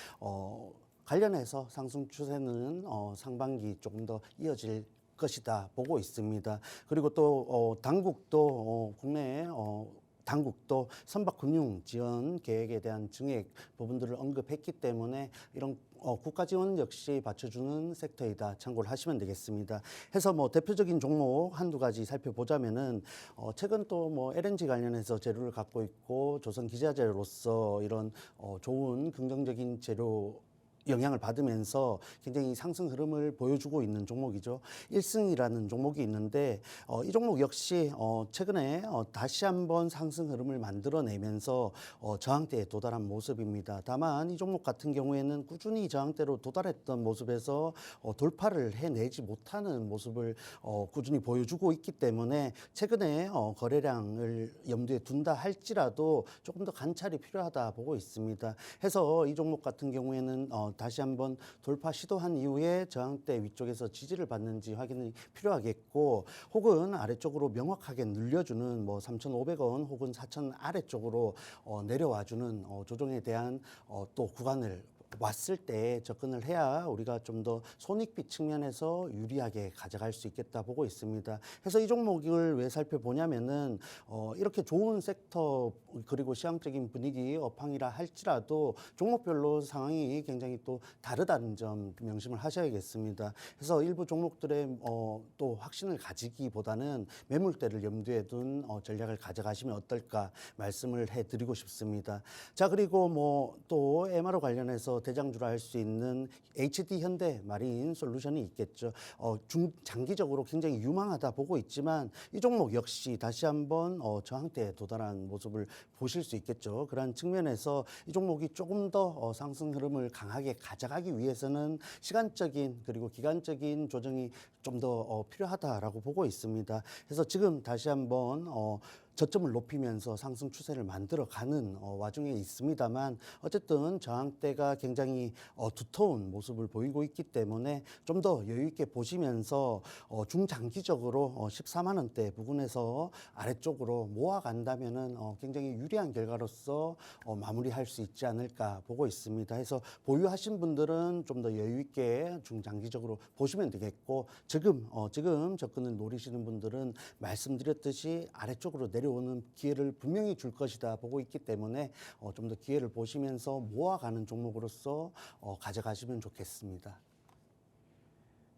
관련해서 상승 추세는 상반기 조금 더 이어질 것이다 보고 있습니다. 그리고 또 당국도 국내에 당국도 선박금융 지원 계획에 대한 증액 부분들을 언급했기 때문에 이런 국가 지원 역시 받쳐주는 섹터이다 참고를 하시면 되겠습니다. 해서 뭐 대표적인 종목 한두 가지 살펴보자면은 최근 또 뭐 LNG 관련해서 재료를 갖고 있고 조선 기자재로서 이런 좋은 긍정적인 재료 영향을 받으면서 굉장히 상승 흐름을 보여주고 있는 종목이죠. 1승이라는 종목이 있는데 이 종목 역시 최근에 다시 한번 상승 흐름을 만들어내면서 저항대에 도달한 모습입니다. 다만 이 종목 같은 경우에는 꾸준히 저항대로 도달했던 모습에서 돌파를 해내지 못하는 모습을 꾸준히 보여주고 있기 때문에 최근에 거래량을 염두에 둔다 할지라도 조금 더 관찰이 필요하다 보고 있습니다. 해서 이 종목 같은 경우에는 다시 한번 돌파 시도한 이후에 저항대 위쪽에서 지지를 받는지 확인이 필요하겠고 혹은 아래쪽으로 명확하게 늘려주는 뭐 3,500원 혹은 4,000 아래쪽으로 내려와주는 조정에 대한 또 구간을 왔을 때 접근을 해야 우리가 좀 더 손익비 측면에서 유리하게 가져갈 수 있겠다 보고 있습니다. 그래서 이 종목을 왜 살펴보냐면은 이렇게 좋은 섹터 그리고 시황적인 분위기 업황이라 할지라도 종목별로 상황이 굉장히 또 다르다는 점 명심을 하셔야겠습니다. 그래서 일부 종목들의 또 확신을 가지기보다는 매물대를 염두에 둔 전략을 가져가시면 어떨까 말씀을 해드리고 싶습니다. 자, 그리고 뭐 또 MRO 관련해서 대장주라 할 수 있는 HD 현대 마린 솔루션이 있겠죠. 장기적으로 굉장히 유망하다 보고 있지만 이 종목 역시 다시 한번 저항대에 도달한 모습을 보실 수 있겠죠. 그러한 측면에서 이 종목이 조금 더 상승 흐름을 강하게 가져가기 위해서는 시간적인 그리고 기간적인 조정이 좀 더 필요하다라고 보고 있습니다. 그래서 지금 다시 한번 저점을 높이면서 상승 추세를 만들어가는 와중에 있습니다만 어쨌든 저항대가 굉장히 두터운 모습을 보이고 있기 때문에 좀 더 여유 있게 보시면서 중장기적으로 14만 원대 부근에서 아래쪽으로 모아간다면은 굉장히 유리한 결과로서 마무리할 수 있지 않을까 보고 있습니다. 해서 보유하신 분들은 좀 더 여유 있게 중장기적으로 보시면 되겠고 지금 접근을 노리시는 분들은 말씀드렸듯이 아래쪽으로 내려오는 기회를 분명히 줄 것이다 보고 있기 때문에 좀 더 기회를 보시면서 모아가는 종목으로서 가져가시면 좋겠습니다.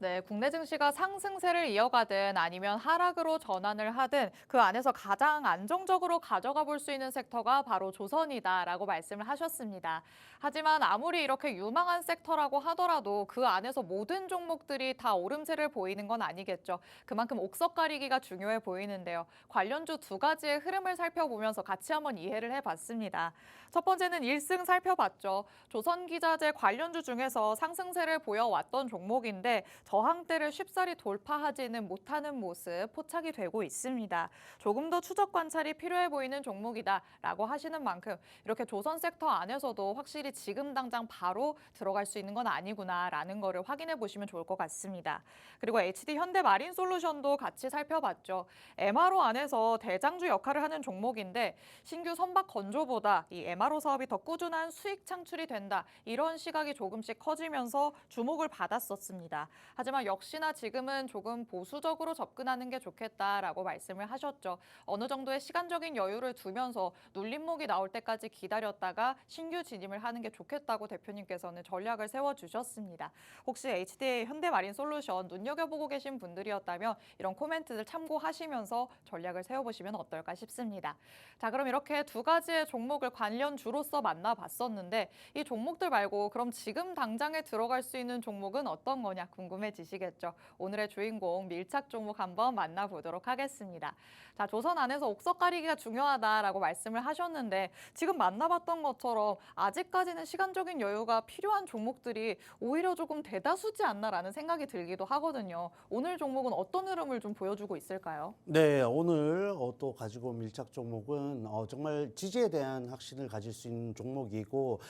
네, 국내 증시가 상승세를 이어가든 아니면 하락으로 전환을 하든 그 안에서 가장 안정적으로 가져가 볼 수 있는 섹터가 바로 조선이다라고 말씀을 하셨습니다. 하지만 아무리 이렇게 유망한 섹터라고 하더라도 그 안에서 모든 종목들이 다 오름세를 보이는 건 아니겠죠. 그만큼 옥석 가리기가 중요해 보이는데요. 관련주 두 가지의 흐름을 살펴보면서 같이 한번 이해를 해봤습니다. 첫 번째는 1승 살펴봤죠. 조선기자재 관련주 중에서 상승세를 보여왔던 종목인데 저항대를 쉽사리 돌파하지는 못하는 모습 포착이 되고 있습니다. 조금 더 추적 관찰이 필요해 보이는 종목이다라고 하시는 만큼 이렇게 조선 섹터 안에서도 확실히 지금 당장 바로 들어갈 수 있는 건 아니구나라는 거를 확인해 보시면 좋을 것 같습니다. 그리고 HD 현대마린솔루션도 같이 살펴봤죠. MRO 안에서 대장주 역할을 하는 종목인데 신규 선박 건조보다 이 MRO 사업이 더 꾸준한 수익 창출이 된다. 이런 시각이 조금씩 커지면서 주목을 받았었습니다. 하지만 역시나 지금은 조금 보수적으로 접근하는 게 좋겠다라고 말씀을 하셨죠. 어느 정도의 시간적인 여유를 두면서 눌림목이 나올 때까지 기다렸다가 신규 진입을 하는 게 좋겠다고 대표님께서는 전략을 세워주셨습니다. 혹시 HDA 현대마린솔루션 눈여겨보고 계신 분들이었다면 이런 코멘트들 참고하시면서 전략을 세워보시면 어떨까 싶습니다. 자, 그럼 이렇게 두 가지의 종목을 관련주로서 만나봤었는데 이 종목들 말고 그럼 지금 당장에 들어갈 수 있는 종목은 어떤 거냐 궁금해지시겠죠. 오늘의 주인공 밀착 종목 한번 만나보도록 하겠습니다. 자, 조선 안에서 옥석 가리기가 중요하다라고 말씀을 하셨는데 지금 만나봤던 것처럼 아직까지는 시간적인 여유가 필요한 종목들이 오히려 조금 대다수지 않나라는 생각이 들기도 하거든요. 오늘 종목은 어떤 흐름을 좀 보여주고 있을까요? 네, 오늘 또 가지고 온 밀착 종목은 정말 지지에 대한 확신을 가질 수 있는 종목이고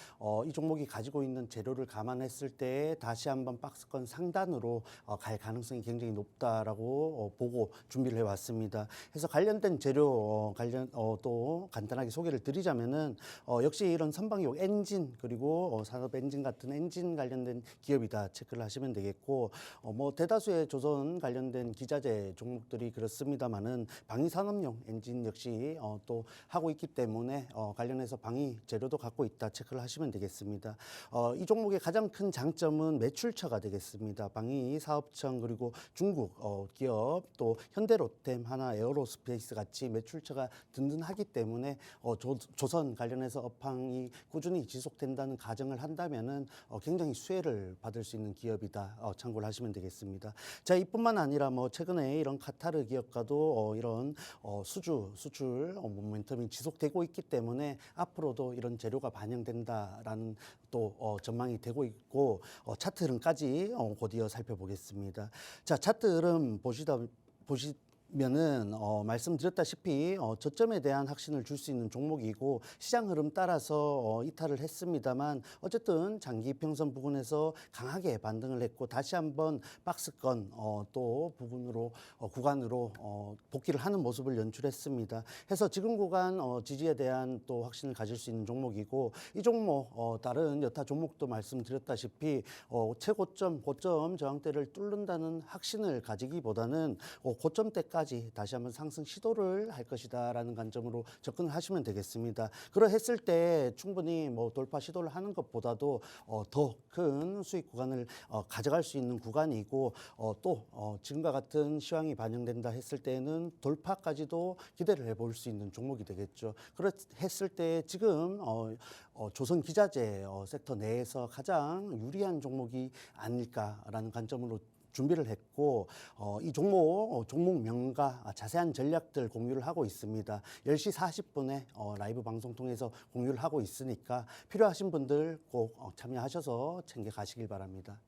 이 종목이 가지고 있는 재료를 감안했을 때 다시 한번 박스권 상단으로 갈 가능성이 굉장히 높다라고 보고 준비를 해왔습니다. 그래서 관련된 재료 또 간단하게 소개를 드리자면은 역시 이런 선박용 엔진 그리고 산업 엔진 같은 엔진 관련된 기업이다 체크를 하시면 되겠고 뭐 대다수의 조선 관련된 기자재 종목들이 그렇습니다만은 방위 산업용 엔진 역시 또 하고 있기 때문에 관련해서 방위 재료도 갖고 있다 체크를 하시면 되겠습니다. 이 종목의 가장 큰 장점은 매출처가 되겠습니다. 방위 사업청 그리고 중국 기업 또 현대로템 하나 에어로스페이스 같이 매출처가 든든하기 때문에 조선 관련해서 업황이 꾸준히 지속된다는 가정을 한다면은 굉장히 수혜를 받을 수 있는 기업이다 참고를 하시면 되겠습니다. 자, 이뿐만 아니라 뭐 최근에 이런 카타르 기업과도 이런 수출 모멘텀이 지속되고 있기 때문에 앞으로도 이런 재료가 반영된다라는 또 전망이 되고 있고 차트 흐름까지 곧이어 살펴보겠습니다. 자, 차트 흐름 보시면은 말씀드렸다시피 저점에 대한 확신을 줄 수 있는 종목이고 시장 흐름 따라서 이탈을 했습니다만 어쨌든 장기 이평선 부근에서 강하게 반등을 했고 다시 한번 박스권 또 구간으로 복귀를 하는 모습을 연출했습니다. 해서 지금 구간 지지에 대한 또 확신을 가질 수 있는 종목이고 이 종목 다른 여타 종목도 말씀드렸다시피 최고점 고점 저항대를 뚫는다는 확신을 가지기보다는 고점대까지 다시 한번 상승 시도를 할 것이다라는 관점으로 접근을 하시면 되겠습니다. 그러했을 때 충분히 뭐 돌파 시도를 하는 것보다도 더 큰 수익 구간을 가져갈 수 있는 구간이고 또 지금과 같은 시황이 반영된다 했을 때는 돌파까지도 기대를 해볼 수 있는 종목이 되겠죠. 그랬을 때 지금 조선 기자재 섹터 내에서 가장 유리한 종목이 아닐까라는 관점으로 준비를 했고 이 종목명과 자세한 전략들 공유를 하고 있습니다. 10시 40분에 라이브 방송 통해서 공유를 하고 있으니까 필요하신 분들 꼭 참여하셔서 챙겨 가시길 바랍니다.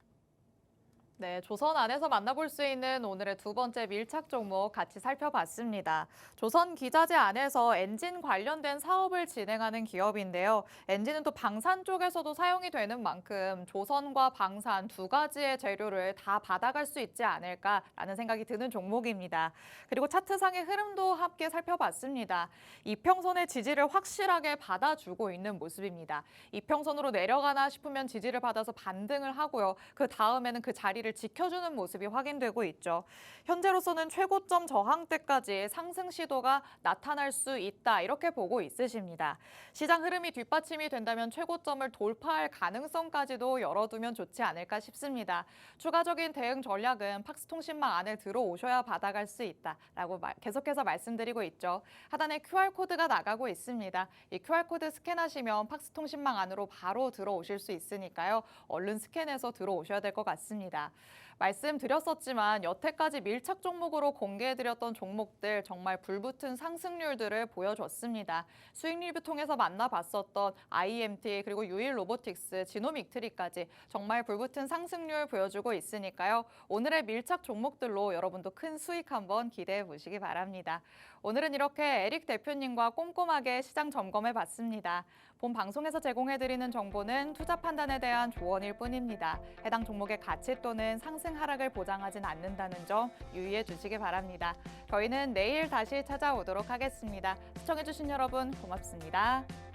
네, 조선 안에서 만나볼 수 있는 오늘의 두 번째 밀착 종목 같이 살펴봤습니다. 조선 기자재 안에서 엔진 관련된 사업을 진행하는 기업인데요. 엔진은 또 방산 쪽에서도 사용이 되는 만큼 조선과 방산 두 가지의 재료를 다 받아갈 수 있지 않을까라는 생각이 드는 종목입니다. 그리고 차트상의 흐름도 함께 살펴봤습니다. 이평선의 지지를 확실하게 받아주고 있는 모습입니다. 이평선으로 내려가나 싶으면 지지를 받아서 반등을 하고요. 그 다음에는 그 자리를 지켜주는 모습이 확인되고 있죠. 현재로서는 최고점 저항대까지 상승 시도가 나타날 수 있다 이렇게 보고 있으십니다. 시장 흐름이 뒷받침이 된다면 최고점을 돌파할 가능성까지도 열어두면 좋지 않을까 싶습니다. 추가적인 대응 전략은 팍스통신망 안에 들어오셔야 받아갈 수 있다라고 계속해서 말씀드리고 있죠. 하단에 QR코드가 나가고 있습니다. 이 QR코드 스캔하시면 팍스통신망 안으로 바로 들어오실 수 있으니까요. 얼른 스캔해서 들어오셔야 될 것 같습니다. 말씀드렸었지만 여태까지 밀착 종목으로 공개해드렸던 종목들 정말 불붙은 상승률들을 보여줬습니다. 수익 리뷰 통해서 만나봤었던 IMT 그리고 유일 로보틱스, 지노믹트리까지 정말 불붙은 상승률 보여주고 있으니까요. 오늘의 밀착 종목들로 여러분도 큰 수익 한번 기대해 보시기 바랍니다. 오늘은 이렇게 에릭 대표님과 꼼꼼하게 시장 점검해봤습니다. 본 방송에서 제공해드리는 정보는 투자 판단에 대한 조언일 뿐입니다. 해당 종목의 가치 또는 상승 하락을 보장하진 않는다는 점 유의해 주시기 바랍니다. 저희는 내일 다시 찾아오도록 하겠습니다. 시청해주신 여러분 고맙습니다.